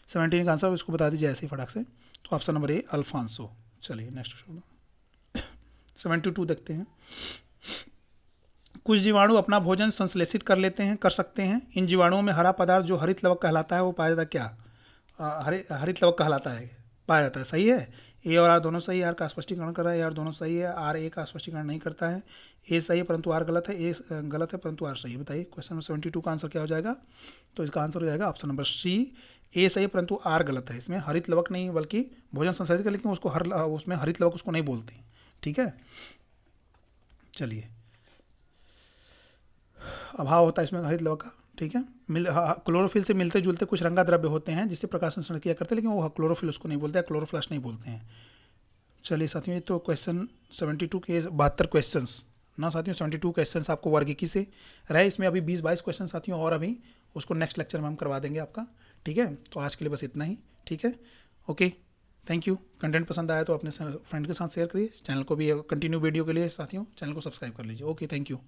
17 का आंसर इसको बता दीजिए ऐसे ही फटाक से। तो ऑप्शन नंबर ए, अल्फांसो। चलिए नेक्स्ट 72 देखते हैं। कुछ जीवाणु अपना भोजन संश्लेषित कर सकते हैं। इन जीवाणुओं में हरा पदार्थ जो हरित लवक कहलाता है वो पाया जाता है क्या? हरित लवक कहलाता है, पाया जाता है। सही है, ए और आर दोनों सही है। आर का स्पष्टीकरण कर रहा है, आर दोनों सही है। आर ए का स्पष्टीकरण नहीं करता है। ए सही है परंतु आर गलत है, ए गलत है परंतु आर सही है। बताइए क्वेश्चन नंबर 72 का आंसर क्या हो जाएगा? तो इसका आंसर हो जाएगा ऑप्शन नंबर सी, ए सही है परंतु आर गलत है। इसमें हरित लवक नहीं बल्कि भोजन संश्लेषित कर, लेकिन उसको उसमें हरित लवक उसको नहीं बोलते। ठीक है, चलिए, अभाव होता है इसमें हरित लवक का। ठीक है, क्लोरोफिल से मिलते जुलते कुछ रंगा द्रव्य होते हैं जिससे प्रकाश संश्लेषण किया करते हैं, लेकिन वो क्लोरोफिल उसको नहीं बोलते हैं, क्लोरोप्लास्ट नहीं बोलते हैं। चलिए साथियों, ये तो क्वेश्चन 72 के 72 क्वेश्चंस ना साथियों, 72 क्वेश्चंस आपको वर्गीकी से रहे। इसमें अभी 20-22 क्वेश्चन साथियों और अभी उसको नेक्स्ट लेक्चर में हम करवा देंगे आपका। ठीक है, तो आज के लिए बस इतना ही। ठीक है, ओके, थैंक यू। कंटेंट पसंद आया तो अपने फ्रेंड के साथ शेयर करिए। चैनल को भी कंटिन्यू वीडियो के लिए साथियों चैनल को सब्सक्राइब कर लीजिए। Okay, thank you.